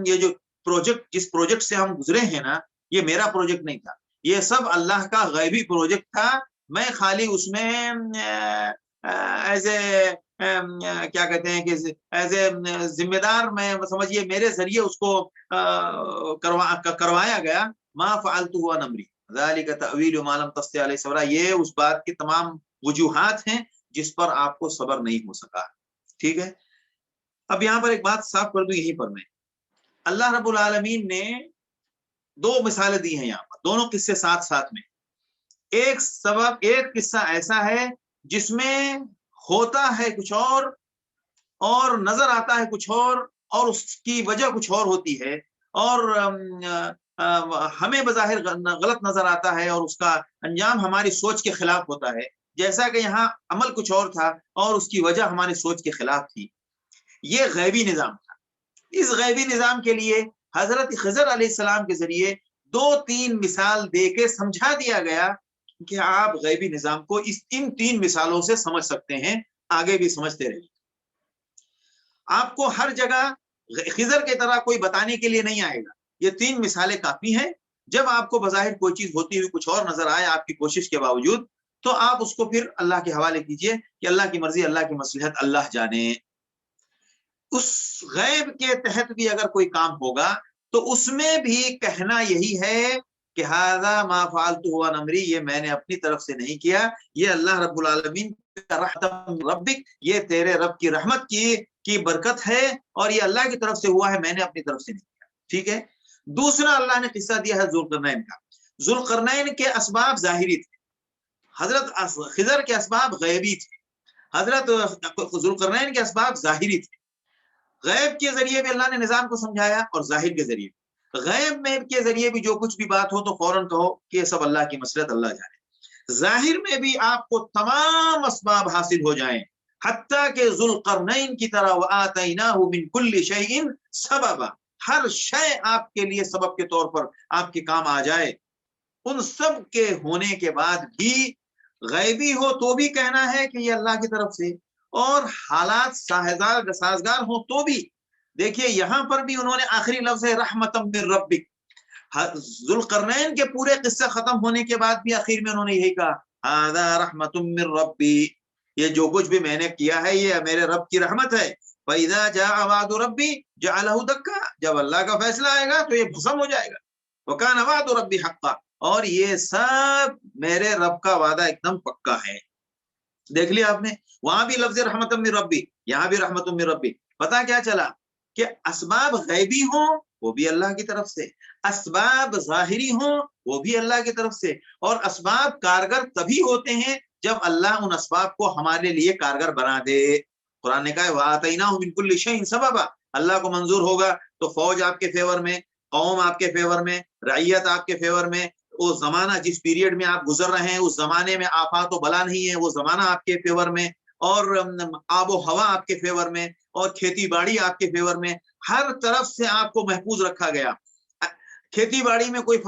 یہ جو پروجیکٹ, جس پروجیکٹ سے ہم گزرے ہیں نا, یہ میرا پروجیکٹ نہیں تھا, یہ سب اللہ کا غیبی پروجیکٹ تھا. میں خالی اس میں ایز اے کیا کہتے ہیں کہ ایز اے ذمہ دار, میں سمجھیے میرے ذریعے اس کو کروایا گیا. ما فعلتہ عن امری ذلک تأویل ما لم تستطع علیہ صبرا, یہ اس بات کی تمام وجوہات ہیں جس پر آپ کو صبر نہیں ہو سکا. ٹھیک ہے, اب یہاں پر ایک بات صاف کر دوں, یہیں پر میں, اللہ رب العالمین نے دو مثالیں دی ہیں یہاں پر, دونوں قصے ساتھ ساتھ میں. ایک قصہ ایسا ہے جس میں ہوتا ہے کچھ اور نظر آتا ہے کچھ اور اس کی وجہ کچھ اور ہوتی ہے, اور ہمیں بظاہر غلط نظر آتا ہے اور اس کا انجام ہماری سوچ کے خلاف ہوتا ہے. جیسا کہ یہاں عمل کچھ اور تھا اور اس کی وجہ ہماری سوچ کے خلاف تھی. یہ غیبی نظام تھا. اس غیبی نظام کے لیے حضرت خضر علیہ السلام کے ذریعے 2-3 مثال دے کے سمجھا دیا گیا کہ آپ غیبی نظام کو ان 3 مثالوں سے سمجھ سکتے ہیں, آگے بھی سمجھتے رہیے. آپ کو ہر جگہ خضر کی طرح کوئی بتانے کے لیے نہیں آئے گا, یہ 3 مثالیں کافی ہیں. جب آپ کو بظاہر کوئی چیز ہوتی ہوئی کچھ اور نظر آئے آپ کی کوشش کے باوجود, تو آپ اس کو پھر اللہ کے حوالے کیجئے کہ اللہ کی مرضی, اللہ کی مصلحت اللہ جانے. اس غیب کے تحت بھی اگر کوئی کام ہوگا تو اس میں بھی کہنا یہی ہے کہ ھذا ما فعلتہ عن امری, یہ میں نے اپنی طرف سے نہیں کیا, یہ اللہ رب العالمین کا رحمت ربک, یہ تیرے رب کی رحمت کی برکت ہے, اور یہ اللہ کی طرف سے ہوا ہے, میں نے اپنی طرف سے نہیں کیا. ٹھیک ہے. دوسرا اللہ نے قصہ دیا ہے ذوالقرنین کا. ذوالقرنین کے اسباب ظاہری تھے, حضرت خضر کے اسباب غیبی تھے. حضرت ذوالقرنین کے اسباب ظاہری تھے. غیب کے ذریعے بھی اللہ نے نظام کو سمجھایا اور ظاہر کے ذریعے بھی. غیب میں کے ذریعے بھی جو کچھ بھی بات ہو تو فوراً کہو کہ یہ سب اللہ کی مصلحت, اللہ جانے. ظاہر میں بھی آپ کو تمام اسباب حاصل ہو جائیں, حتیٰ کہ ذوالقرنین کی طرح وَآتَيْنَاهُ مِن كُلِّ شَيْءٍ سَبَبًا, ہر شے آپ کے لیے سبب کے طور پر آپ کے کام آ جائے. ان سب کے ہونے کے بعد بھی غیبی ہو تو بھی کہنا ہے کہ یہ اللہ کی طرف سے, اور حالات سازگار ہوں تو بھی. دیکھیے یہاں پر بھی انہوں نے آخری لفظ ہے رحمت من ربک. ذوالقرنین کے پورے قصے ختم ہونے کے بعد بھی آخر میں انہوں نے یہی کہا ھذا رحمت من ربی, یہ جو کچھ بھی میں نے کیا ہے یہ میرے رب کی رحمت ہے. فَإِذَا جَاءَ وَعْدُ رَبِّي جَعَلَهُ دَكَّا, جب اللہ کا فیصلہ آئے گا تو یہ بھسم ہو جائے گا. وَكَانَ وَعْدُ رَبِّي حَقًّا, اور یہ سب میرے رب کا وعدہ ایک دم پکا ہے. دیکھ لیا آپ نے, وہاں بھی لفظ رحمت من ربی, یہاں بھی رحمت من ربی. پتا کیا چلا کہ اسباب غیبی ہوں وہ بھی اللہ کی طرف سے, اسباب ظاہری ہوں وہ بھی اللہ کی طرف سے, اور اسباب کارگر تبھی ہوتے ہیں جب اللہ ان اسباب کو ہمارے لیے کارگر بنا دے. قرآن نے کہا وَآتَيْنَاهُ مِن كُلِّ شَيْءٍ سَبَبًا, اللہ کو منظور ہوگا تو فوج آپ کے فیور میں, قوم آپ کے فیور میں, رعیت آپ کے فیور میں, وہ زمانہ جس پیریڈ میں آپ گزر رہے ہیں اس زمانے میں آفات و بلا نہیں ہے, وہ زمانہ آپ کے فیور میں, اور آب و ہوا آپ کے فیور میں, اور کھیتی باڑی آپ کے فیور میں, ہر طرف سے آپ کو محفوظ رکھا گیا. کھیتی باڑی میں کوئی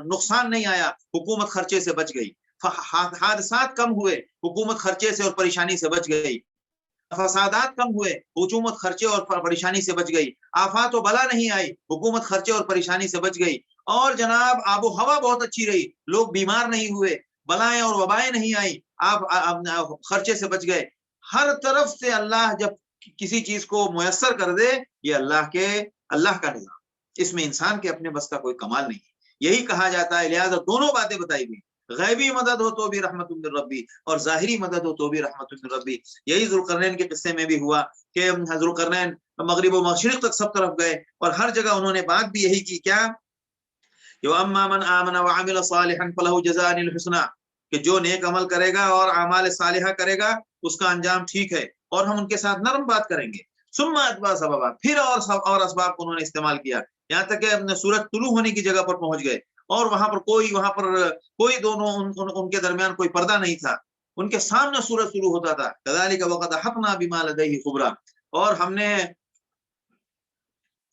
نقصان نہیں آیا, حکومت خرچے سے بچ گئی. حادثات کم ہوئے, حکومت خرچے سے اور پریشانی سے بچ گئی. فسادات کم ہوئے, حکومت خرچے اور پریشانی سے بچ گئی. آفات و بلا نہیں آئی, حکومت خرچے اور پریشانی سے بچ گئی. اور جناب آب و ہوا بہت اچھی رہی, لوگ بیمار نہیں ہوئے, بلائیں اور وبائیں نہیں آئی, آپ خرچے سے بچ گئے. ہر طرف سے اللہ جب کسی چیز کو میسر کر دے, یہ اللہ کا نظام, اس میں انسان کے اپنے بس کا کوئی کمال نہیں. یہی کہا جاتا ہے, لہذا دونوں باتیں بتائی گئی, غیبی مدد ہو تو بھی رحمت من ربی, اور ظاہری مدد ہو تو بھی رحمت من ربی. یہی ذوالقرنین کے قصے میں بھی ہوا کہ ذوالقرنین مغرب و مشرق تک سب طرف گئے, اور ہر جگہ انہوں نے بات بھی یہی کی, کیا وَأَمَّا مَنْ آمَنَ وَعَمِلَ صَالِحًا فَلَهُ جَزَاءً الْحُسْنَىٰ, کہ جو نیک عمل کرے گا اور اعمال صالحہ کرے گا اس کا انجام ٹھیک ہے, اور ہم ان کے ساتھ نرم بات کریں گے. ثُمَّ أَتْبَعَ سَبَبًا, پھر اور اسباب کو انہوں نے استعمال کیا. یہاں تک کہ سورج طلوع ہونے کی جگہ پر پہنچ گئے اور وہاں پر کوئی دونوں ان کے درمیان کوئی پردہ نہیں تھا، ان کے سامنے سورج شروع ہوتا تھا. كذلك وقد احطنا بما لديه خبرا، اور ہم نے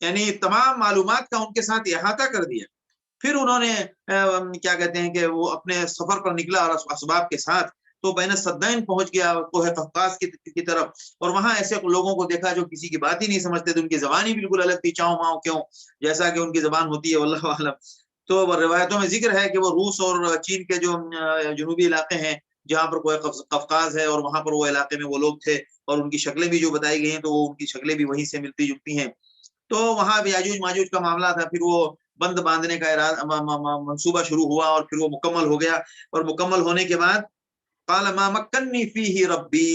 یعنی تمام معلومات کا ان کے ساتھ احاطہ کر دیا. پھر انہوں نے کیا کہتے ہیں کہ وہ اپنے سفر پر نکلا اور اسباب کے ساتھ، تو بین السدین پہنچ گیا کوہ قفقاز کی طرف، اور وہاں ایسے لوگوں کو دیکھا جو کسی کی بات ہی نہیں سمجھتے تھے، ان کی زبان ہی بالکل الگ تھی، چاؤ ماؤ کیوں جیسا کہ ان کی زبان ہوتی ہے واللہ اعلم. تو روایتوں میں ذکر ہے کہ وہ روس اور چین کے جو جنوبی علاقے ہیں جہاں پر کوہ قفقاز ہے، اور وہاں پر وہ علاقے میں وہ لوگ تھے، اور ان کی شکلیں بھی جو بتائی گئی ہیں تو وہ ان کی شکلیں بھی وہیں سے ملتی جلتی ہیں. تو وہاں بھی یاجوج ماجوج کا معاملہ تھا. پھر وہ بند باندھنے کا منصوبہ شروع ہوا اور پھر وہ مکمل ہو گیا، اور مکمل ہونے کے بعد قال ما مکنی فیہ ربی،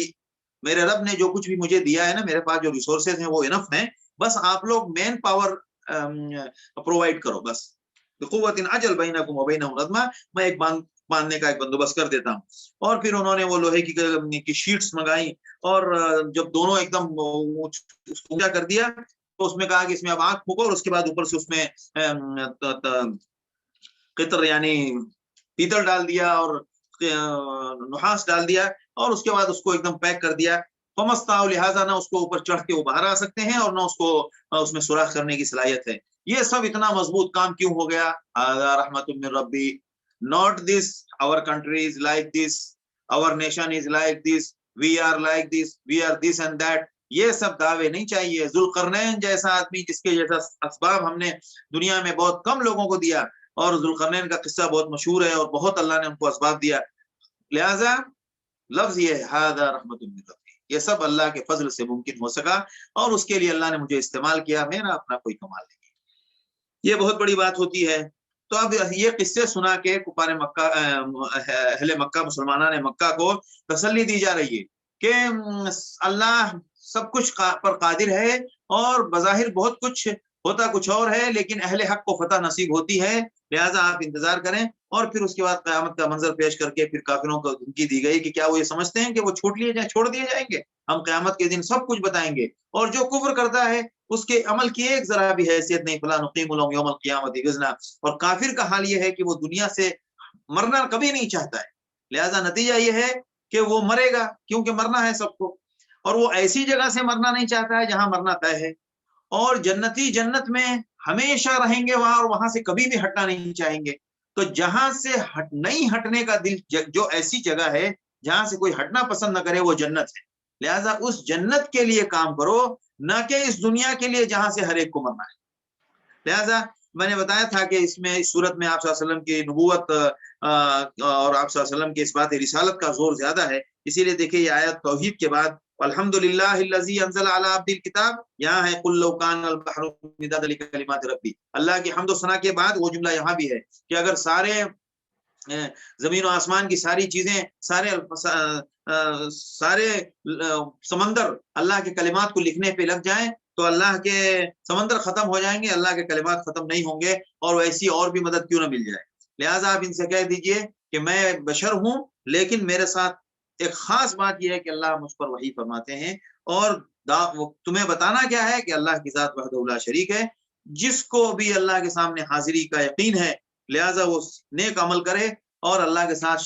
میرے رب نے جو کچھ بھی مجھے دیا ہے نا، میرے پاس جو ریسورسز ہیں وہ انف ہیں، بس آپ لوگ مین پاور پرووائڈ کرو، بس بقوت اجل بینکم وبینہم ردما، میں ایک باندھنے کا ایک بندوبست کر دیتا ہوں. اور پھر انہوں نے وہ لوہے کی شیٹس منگائی، اور جب دونوں ایک دم اونچا کر دیا تو اس میں کہا کہ اس میں اب آنکھ پھونکو، اور اس کے بعد اوپر سے اس میں قطر یعنی پیتل ڈال دیا اور نحاس ڈال دیا، اور اس کے بعد اس کو ایک دم پیک کر دیا. فمستطاعوا، لہٰذا نہ اس کو اوپر چڑھ کے وہ باہر آ سکتے ہیں اور نہ اس کو اس میں سوراخ کرنے کی صلاحیت ہے. یہ سب اتنا مضبوط کام کیوں ہو گیا؟ ھذا رحمت من ربی، not this our country is like this, our nation is like this, we are like this, we are this and that. یہ سب دعوے نہیں چاہیے. ذوالقرنین جیسا آدمی جس کے جیسا اسباب ہم نے دنیا میں بہت کم لوگوں کو دیا، اور ذوالقرنین کا قصہ بہت مشہور ہے اور بہت اللہ نے ان کو اسباب دیا. لہذا لفظ یہ ھذا رحمت من ربی، یہ سب اللہ کے فضل سے ممکن ہو سکا، اور اس کے لیے اللہ نے مجھے استعمال کیا، میرا اپنا کوئی کمال نہیں. یہ بہت بڑی بات ہوتی ہے. تو اب یہ قصے سنا کے کفار مکہ، اہل مکہ، مسلمانان مکہ کو تسلی دی جا رہی ہے کہ اللہ سب کچھ پر قادر ہے، اور بظاہر بہت کچھ ہوتا کچھ اور ہے، لیکن اہل حق کو فتح نصیب ہوتی ہے. لہٰذا آپ انتظار کریں. اور پھر اس کے بعد قیامت کا منظر پیش کر کے پھر کافروں کو دھمکی دی گئی کہ کیا وہ یہ سمجھتے ہیں کہ وہ چھوڑ دیے جائیں گے؟ ہم قیامت کے دن سب کچھ بتائیں گے، اور جو کفر کرتا ہے اس کے عمل کی ایک ذرا بھی حیثیت نہیں. فلا نقیم لهم یوم القیامت وزنا. اور کافر کا حال یہ ہے کہ وہ دنیا سے مرنا کبھی نہیں چاہتا ہے. لہذا نتیجہ یہ ہے کہ وہ مرے گا، کیونکہ مرنا ہے سب کو، اور وہ ایسی جگہ سے مرنا نہیں چاہتا ہے جہاں مرنا طے ہے. اور جنتی جنت میں ہمیشہ رہیں گے وہاں، اور وہاں سے کبھی بھی ہٹنا نہیں چاہیں گے. تو جہاں سے نہیں ہٹنے کا دل، جو ایسی جگہ ہے جہاں سے کوئی ہٹنا پسند نہ کرے، وہ جنت ہے. لہذا اس جنت کے لیے کام کرو، نہ کہ اس دنیا کے لیے جہاں سے ہر ایک کو مرنا ہے. لہذا میں نے بتایا تھا کہ اس میں، اس صورت میں آپ صلی اللہ علیہ وسلم کی نبوت اور آپ صلی اللہ علیہ وسلم کے اس بات رسالت کا زور زیادہ ہے. اسی لیے دیکھیں یہ آیت توحید کے بعد الحمدللہ الذی انزل علی عبدہ الکتاب، یہاں ہے قل لو کان البحر مدادا لکلمات ربی. اللہ کی حمد و ثنا کے بعد وہ جملہ یہاں بھی ہے کہ اگر سارے زمین و آسمان کی ساری چیزیں، سارے سمندر اللہ کے کلمات کو لکھنے پہ لگ جائیں تو اللہ کے سمندر ختم ہو جائیں گے، اللہ کے کلمات ختم نہیں ہوں گے، اور ویسی اور بھی مدد کیوں نہ مل جائے. لہٰذا آپ ان سے کہہ دیجئے کہ میں بشر ہوں، لیکن میرے ساتھ ایک خاص بات یہ ہے کہ اللہ مجھ پر وحی فرماتے ہیں، اور تمہیں بتانا کیا ہے کہ اللہ کی ذات وحدہ لا شریک ہے. جس کو بھی اللہ کے سامنے حاضری کا یقین ہے، لہٰذا وہ نیک عمل کرے اور اللہ کے ساتھ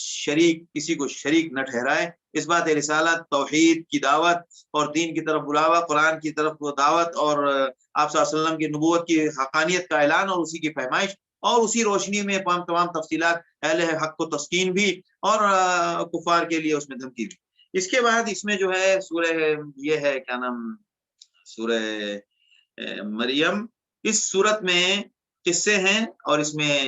کسی کو شریک نہ ٹھہرائے. اس بات رسالت، توحید کی دعوت اور دین کی طرف بلاوا، قرآن کی طرف دعوت، اور آپ صلی اللہ علیہ وسلم کی نبوت کی حقانیت کا اعلان اور اسی کی پیمائش، اور اسی روشنی میں تمام تفصیلات اہل حق کو تسکین بھی، اور کفار کے لیے اس میں دھمکی بھی. اس کے بعد اس میں جو ہے سورہ، یہ ہے کیا نام، سورہ مریم. اس صورت میں قصے ہیں، اور اس میں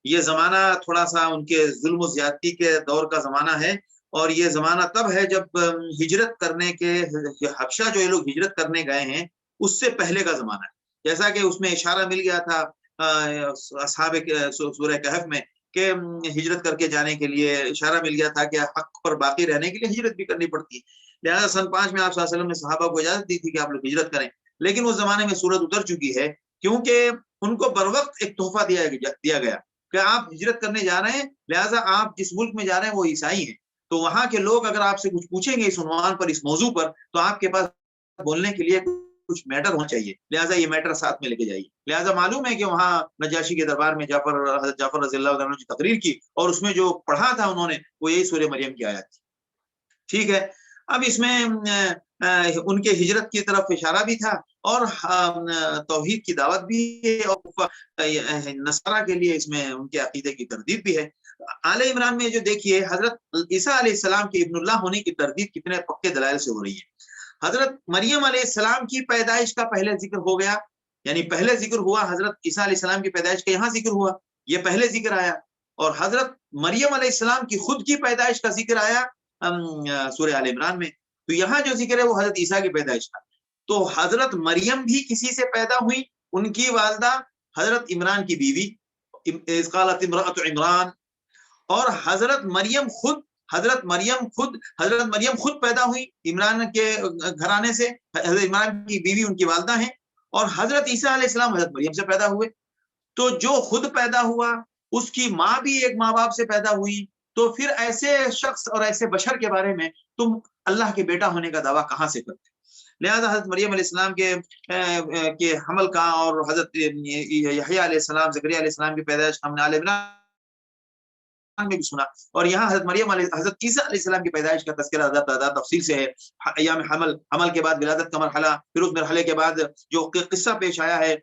یہ زمانہ تھوڑا سا ان کے ظلم و زیادتی کے دور کا زمانہ ہے. اور یہ زمانہ تب ہے جب ہجرت کرنے کے، حبشہ جو یہ لوگ ہجرت کرنے گئے ہیں اس سے پہلے کا زمانہ ہے. جیسا کہ اس میں اشارہ مل گیا تھا اصحاب سورہ کہف میں کہ ہجرت کر کے جانے کے لیے اشارہ مل گیا تھا کہ حق پر باقی رہنے کے لیے ہجرت بھی کرنی پڑتی ہے. لہٰذا سن 5 میں آپ صلی اللہ علیہ وسلم نے صحابہ کو اجازت دی تھی کہ آپ لوگ ہجرت کریں، لیکن اس زمانے میں سورت اتر چکی ہے، کیونکہ ان کو بر وقت ایک تحفہ دیا گیا کہ آپ ہجرت کرنے جا رہے ہیں، لہٰذا آپ جس ملک میں جا رہے ہیں وہ عیسائی ہیں، تو وہاں کے لوگ اگر آپ سے کچھ پوچھیں گے اس عنوان پر، اس موضوع پر، تو آپ کے پاس بولنے کے لیے کچھ میٹر ہونا چاہیے، لہٰذا یہ میٹر ساتھ میں لے کے جائیے۔ لہٰذا معلوم ہے کہ وہاں نجاشی کے دربار میں حضرت جعفر رضی اللہ عنہ نے تقریر کی اور اس میں جو پڑھا تھا انہوں نے وہ یہی سورہ مریم کی آیت تھی، ٹھیک ہے۔ اب اس میں ان کے ہجرت کی طرف اشارہ بھی تھا اور توحید کی دعوت بھی ہے، اور نصارہ کے لیے اس میں ان کے عقیدے کی تردید بھی ہے۔ آل عمران میں جو دیکھیے حضرت عیسیٰ علیہ السلام کے ابن اللہ ہونے کی تردید کتنے پکے دلائل سے ہو رہی ہے۔ حضرت مریم علیہ السلام کی پیدائش کا پہلے ذکر ہو گیا، یعنی پہلے ذکر ہوا حضرت عیسیٰ علیہ السلام کی پیدائش کا، یہاں ذکر ہوا، یہ پہلے ذکر آیا، اور حضرت مریم علیہ السلام کی خود کی پیدائش کا ذکر آیا سورہ آل عمران میں، تو یہاں جو ذکر ہے وہ حضرت عیسیٰ کی پیدائش کا۔ تو حضرت مریم بھی کسی سے پیدا ہوئی، ان کی والدہ حضرت عمران کی بیوی اذ قالت امرأۃ عمران، اور حضرت مریم خود پیدا ہوئی عمران کے گھرانے سے، حضرت عمران کی بیوی ان کی والدہ ہیں، اور حضرت عیسیٰ علیہ السلام حضرت مریم سے پیدا ہوئے۔ تو جو خود پیدا ہوا اس کی ماں بھی ایک ماں باپ سے پیدا ہوئی، تو پھر ایسے شخص اور ایسے بشر کے بارے میں تم اللہ کے بیٹا ہونے کا دعویٰ کہاں سے کرتے؟ لہذا حضرت مریم علیہ السلام کے حمل کا اور حضرت یحییٰ علیہ السلام، زکریا علیہ السلام کی پیدائش ہم نے آل عمران میں بھی سنا، اور یہاں حضرت عیسیٰ علیہ السلام کی پیدائش کا تذکرہ زیادہ تفصیل سے ہے۔ ایام حمل کے بعد ولادت کا مرحلہ، پھر اس مرحلے کے بعد جو قصہ پیش آیا ہے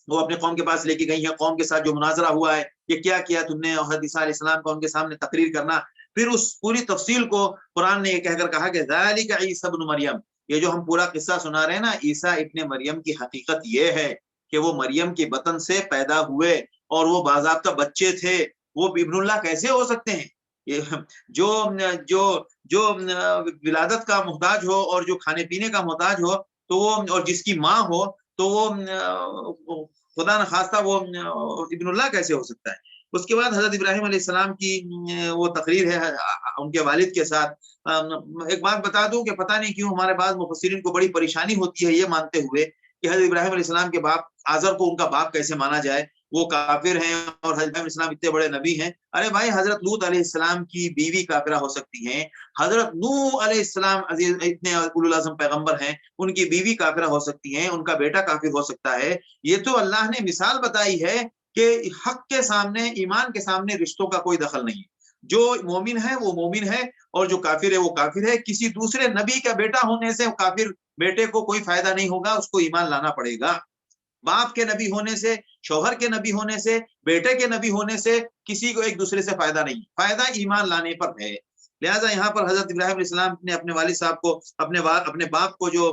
وہ اپنے قوم کے پاس لے کے گئی ہیں، قوم کے ساتھ جو مناظرہ ہوا ہے، یہ کیا کیا تم نے، حضرت عیسیٰ علیہ السلام کا ان کے سامنے تقریر کرنا، پھر اس پوری تفصیل کو قرآن نے یہ کہہ کر کہا کہ ذالک عیسی ابن مریم، یہ جو ہم پورا قصہ سنا رہے ہیں نا، عیسیٰ ابن مریم کی حقیقت یہ ہے کہ وہ مریم کے بطن سے پیدا ہوئے اور وہ باضابطہ بچے تھے، وہ ابن اللہ کیسے ہو سکتے ہیں؟ جو ولادت کا محتاج ہو اور جو کھانے پینے کا محتاج ہو تو وہ، اور جس کی ماں ہو تو وہ خدا نخواستہ وہ ابن اللہ کیسے ہو سکتا ہے؟ اس کے بعد حضرت ابراہیم علیہ السلام کی وہ تقریر ہے ان کے والد کے ساتھ۔ ایک بات بتا دوں کہ پتہ نہیں کیوں ہمارے بعض مفسرین کو بڑی پریشانی ہوتی ہے یہ مانتے ہوئے کہ حضرت ابراہیم علیہ السلام کے باپ آزر کو ان کا باپ کیسے مانا جائے، وہ کافر ہیں اور حضرت ابراہیم علیہ السلام اتنے بڑے نبی ہیں۔ ارے بھائی، حضرت لوط علیہ السلام کی بیوی کافرہ ہو سکتی ہیں، حضرت نوح علیہ السلام اتنے اولو العزم پیغمبر ہیں، ان کی بیوی کافرہ ہو سکتی ہیں، ان کا بیٹا کافر ہو سکتا ہے۔ یہ تو اللہ نے مثال بتائی ہے کہ حق کے سامنے، ایمان کے سامنے رشتوں کا کوئی دخل نہیں ہے، جو مومن ہے وہ مومن ہے اور جو کافر ہے وہ کافر ہے۔ کسی دوسرے نبی کا بیٹا ہونے سے کافر بیٹے کو کوئی فائدہ نہیں ہوگا، اس کو ایمان لانا پڑے گا۔ باپ کے نبی ہونے سے، شوہر کے نبی ہونے سے، بیٹے کے نبی ہونے سے کسی کو ایک دوسرے سے فائدہ نہیں، فائدہ ایمان لانے پر ہے۔ لہٰذا یہاں پر حضرت ابراہیم علیہ السلام نے اپنے والد صاحب کو، اپنے باپ کو، جو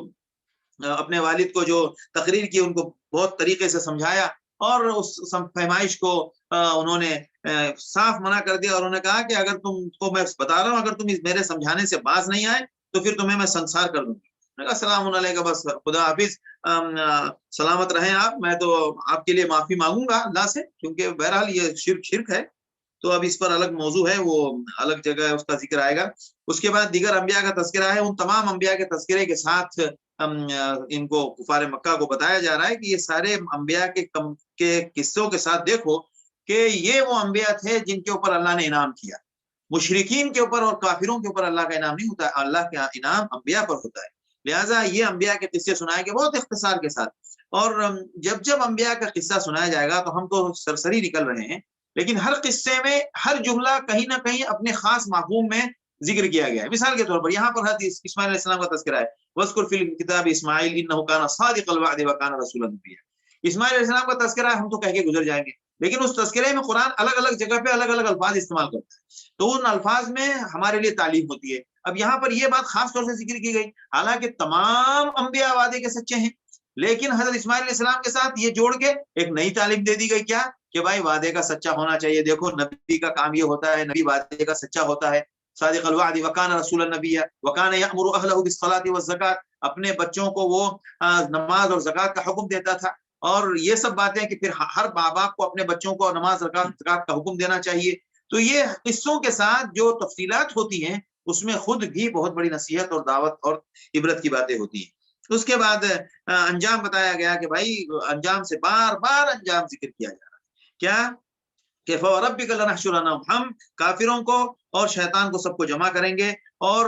اپنے والد کو جو تقریر کی، ان کو بہت طریقے سے سمجھایا، اور اس پیمائش کو انہوں نے صاف منع کر دیا، اور انہوں نے کہا کہ اگر تم کو میں بتا رہا ہوں، اگر تم میرے سمجھانے سے باز نہیں آئے تو پھر تمہیں میں سنسار کر دوں گا۔ السلام علیکم، بس خدا حافظ، سلامت رہیں آپ، میں تو آپ کے لیے معافی مانگوں گا اللہ سے، کیونکہ بہرحال یہ شرک ہے، تو اب اس پر الگ موضوع ہے، وہ الگ جگہ اس کا ذکر آئے گا۔ اس کے بعد دیگر انبیاء کا تذکرہ ہے، ان تمام انبیاء کے تذکرے کے ساتھ ان کو کفار مکہ کو بتایا جا رہا ہے کہ یہ سارے انبیاء کے قصوں کے ساتھ دیکھو کہ یہ وہ انبیاء تھے جن کے اوپر اللہ نے انعام کیا۔ مشرکین کے اوپر اور کافروں کے اوپر اللہ کا انعام نہیں ہوتا، اللہ کا انعام انبیاء پر ہوتا ہے۔ لہٰذا یہ انبیاء کے قصے سنائے گے بہت اختصار کے ساتھ، اور جب انبیاء کا قصہ سنایا جائے گا تو ہم تو سرسری نکل رہے ہیں، لیکن ہر قصے میں ہر جملہ کہیں نہ کہیں اپنے خاص مفہوم میں ذکر کیا گیا ہے۔ مثال کے طور پر یہاں پر حضرت اسماعیل علیہ السلام کا تذکرہ ہے، وَاذْكُرْ فِي الْكِتَابِ إِسْمَاعِيلَ إِنَّهُ كَانَ صَادِقَ الْوَعْدِ وَكَانَ رَسُولًا نَبِيًّا۔ اسماعیل علیہ السلام کا تذکرہ ہے، ہم تو کہہ کے گزر جائیں گے، لیکن اس تذکرے میں قرآن الگ الگ جگہ پہ الگ الگ الفاظ استعمال کرتا ہے، تو ان الفاظ میں ہمارے لیے تعلیم ہوتی ہے۔ اب یہاں پر یہ بات خاص طور سے ذکر کی گئی، حالانکہ تمام انبیاء وعدے کے سچے ہیں، لیکن حضرت اسماعیل علیہ السلام کے ساتھ یہ جوڑ کے ایک نئی تعلیم دے دی گئی، کیا کہ بھائی وعدے کا سچا ہونا چاہیے۔ دیکھو نبی کا کام یہ ہوتا ہے، نبی وعدے کا سچا ہوتا ہے، صادق الوعد وکان رسول النبی وکان یأمر اہلہ بالصلاۃ والزکاۃ، اپنے بچوں کو وہ نماز اور زکوٰۃ کا حکم دیتا تھا، اور یہ سب باتیں کہ پھر ہر ماں باپ کو اپنے بچوں کو نماز زکوٰۃ کا حکم دینا چاہیے۔ تو یہ قصوں کے ساتھ جو تفصیلات ہوتی ہیں اس میں خود بھی بہت بڑی نصیحت اور دعوت اور عبرت کی باتیں ہوتی ہیں۔ اس کے بعد انجام بتایا گیا کہ بھائی انجام سے بار بار انجام ذکر کیا جا رہا ہے، کیا کہ فَوَرَبِّكَ لَنَحْشُرَنَّهُمْ، ہم کافروں کو اور شیطان کو سب کو جمع کریں گے اور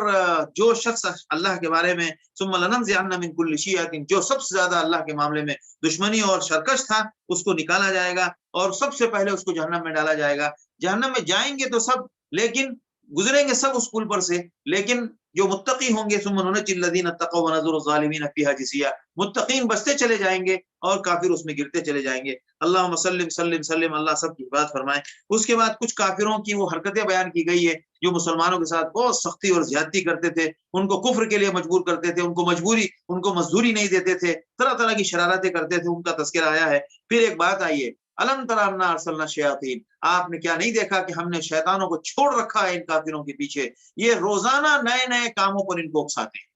جو شخص اللہ کے بارے میں ثم لننزعن من كل شيعة، جو سب سے زیادہ اللہ کے معاملے میں دشمنی اور سرکش تھا، اس کو نکالا جائے گا اور سب سے پہلے اس کو جہنم میں ڈالا جائے گا۔ جہنم میں جائیں گے تو سب، لیکن گزریں گے سب اس پل پر سے، لیکن جو متقی ہوں گے ثم ننجي الذين اتقوا ونذر الظالمين فيها جثيا، متقین بچتے چلے جائیں گے اور کافر اس میں گرتے چلے جائیں گے۔ اللہم سلم سلم سلم، اللہ سب کی حفاظت فرمائے۔ اس کے بعد کچھ کافروں کی وہ حرکتیں بیان کی گئی ہے جو مسلمانوں کے ساتھ بہت سختی اور زیادتی کرتے تھے، ان کو کفر کے لیے مجبور کرتے تھے، ان کو مزدوری نہیں دیتے تھے، طرح طرح کی شرارتیں کرتے تھے، ان کا تذکرہ آیا ہے۔ پھر ایک بات آئی ہے، الم تری انا ارسلنا الشیاطین، آپ نے کیا نہیں دیکھا کہ ہم نے شیطانوں کو چھوڑ رکھا ہے ان کافروں کے پیچھے، یہ روزانہ نئے نئے کاموں پر ان کو اکساتے ہیں۔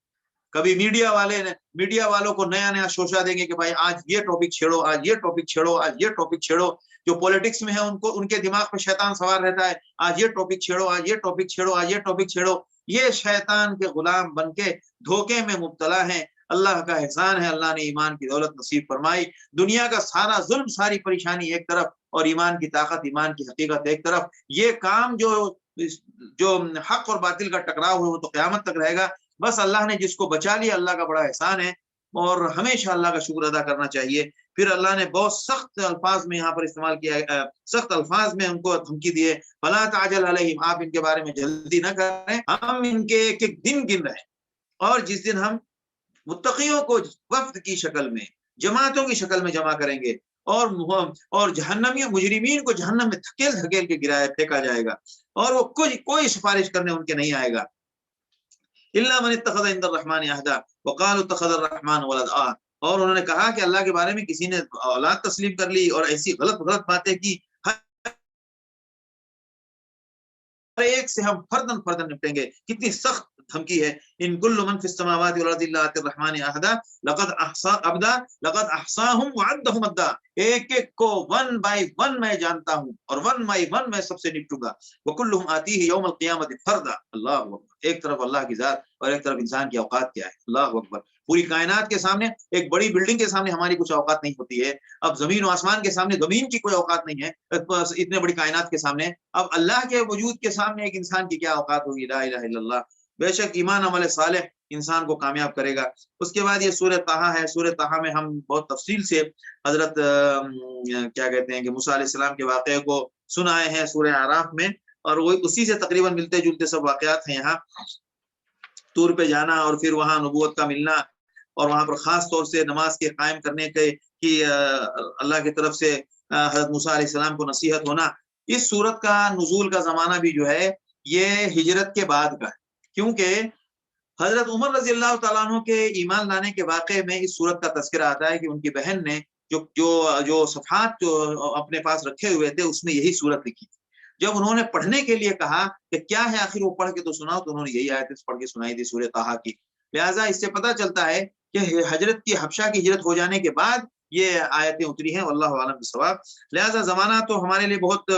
کبھی میڈیا والوں کو نیا نیا شوشہ دیں گے کہ بھائی آج یہ ٹاپک چھیڑو، آج یہ ٹاپک چھیڑو، آج یہ ٹاپک چھیڑو۔ جو پولیٹکس میں ہے ان کے دماغ پہ شیطان سوار رہتا ہے، آج یہ ٹاپک چھیڑو، آج یہ ٹاپک چھیڑو، آج یہ ٹاپک چھیڑو۔ یہ شیطان کے غلام بن کے دھوکے میں مبتلا ہیں۔ اللہ کا احسان ہے، اللہ نے ایمان کی دولت نصیب فرمائی، دنیا کا سارا ظلم، ساری پریشانی ایک طرف اور ایمان کی طاقت، ایمان کی حقیقت ایک طرف۔ یہ کام جو حق اور باطل کا ٹکراؤ ہے وہ تو قیامت تک رہے گا۔ بس اللہ نے جس کو بچا لیا، اللہ کا بڑا احسان ہے اور ہمیشہ اللہ کا شکر ادا کرنا چاہیے۔ پھر اللہ نے بہت سخت الفاظ میں یہاں پر استعمال کیا، سخت الفاظ میں ان کو دھمکی دیے، فلا تعجل علیہم، آپ ان کے بارے میں جلدی نہ کریں، ہم ان کے ایک ایک دن گن رہے ہیں، اور جس دن ہم متقیوں کو وفد کی شکل میں، جماعتوں کی شکل میں جمع کریں گے اور جہنمیوں مجرمین کو جہنم میں دھکیل دھکیل کے گرایا پھینکا جائے گا، اور وہ کوئی سفارش کرنے ان کے نہیں آئے گا۔ الا من اتخذ عند الرحمن عہدا وقالوا اتخذ الرحمن ولدا، اور انہوں نے کہا کہ اللہ کے بارے میں کسی نے اولاد تسلیم کر لی اور ایسی غلط باتیں کی، ہر ایک سے ہم فردن فردن نپٹیں گے۔ کتنی سخت دھمکی ہے، ان کل من فی السماوات والارض الا آتی الرحمن عہدا لقد احصاهم وعدهم عدا، ایک ایک کو ون بائی ون میں جانتا ہوں اور ون بائی ون میں سب سے نپٹوں گا۔ وکلهم آتیہ یوم القیامت فردا، اللہ اکبر۔ ایک طرف اللہ کی ذات اور ایک طرف انسان کی اوقات کیا ہے، اللہ اکبر۔ پوری کائنات کے سامنے، ایک بڑی بلڈنگ کے سامنے ہماری کچھ اوقات نہیں ہوتی ہے، اب زمین و آسمان کے سامنے زمین کی کوئی اوقات نہیں ہے، اتنے بڑی کائنات کے سامنے اب اللہ کے وجود کے سامنے ایک انسان کی کیا اوقات ہوگی۔ لا الہ الا اللہ۔ بے شک ایمان عمل صالح انسان کو کامیاب کرے گا۔ اس کے بعد یہ سورہ طٰہٰ ہے، سورہ طٰہٰ میں ہم بہت تفصیل سے حضرت کیا کہتے ہیں کہ موسیٰ علیہ السلام کے واقعے کو سنائے ہیں سورہ اعراف میں، اور وہ اسی سے تقریباً ملتے جلتے سب واقعات ہیں۔ یہاں طور پہ جانا اور پھر وہاں نبوت کا ملنا، اور وہاں پر خاص طور سے نماز کے قائم کرنے کی اللہ کی طرف سے حضرت موسیٰ علیہ السلام کو نصیحت ہونا۔ اس سورت کا نزول کا زمانہ بھی جو ہے یہ ہجرت کے بعد کا ہے، کیونکہ حضرت عمر رضی اللہ تعالیٰ عنہ کے ایمان لانے کے واقعے میں اس سورت کا تذکرہ آتا ہے کہ ان کی بہن نے جو صفحات جو اپنے پاس رکھے ہوئے تھے اس میں یہی سورت لکھی تھی۔ جب انہوں نے پڑھنے کے لیے کہا کہ کیا ہے آخر وہ پڑھ کے تو سناؤ، تو انہوں نے یہی آیت پڑھ کے سنائی تھی سورہ طٰہٰ کی۔ لہٰذا اس سے پتہ چلتا ہے کہ حضرت کی حبشہ کی ہجرت ہو جانے کے بعد یہ آیتیں اتری ہیں، واللہ اعلم بالصواب۔ لہٰذا زمانہ تو ہمارے لیے بہت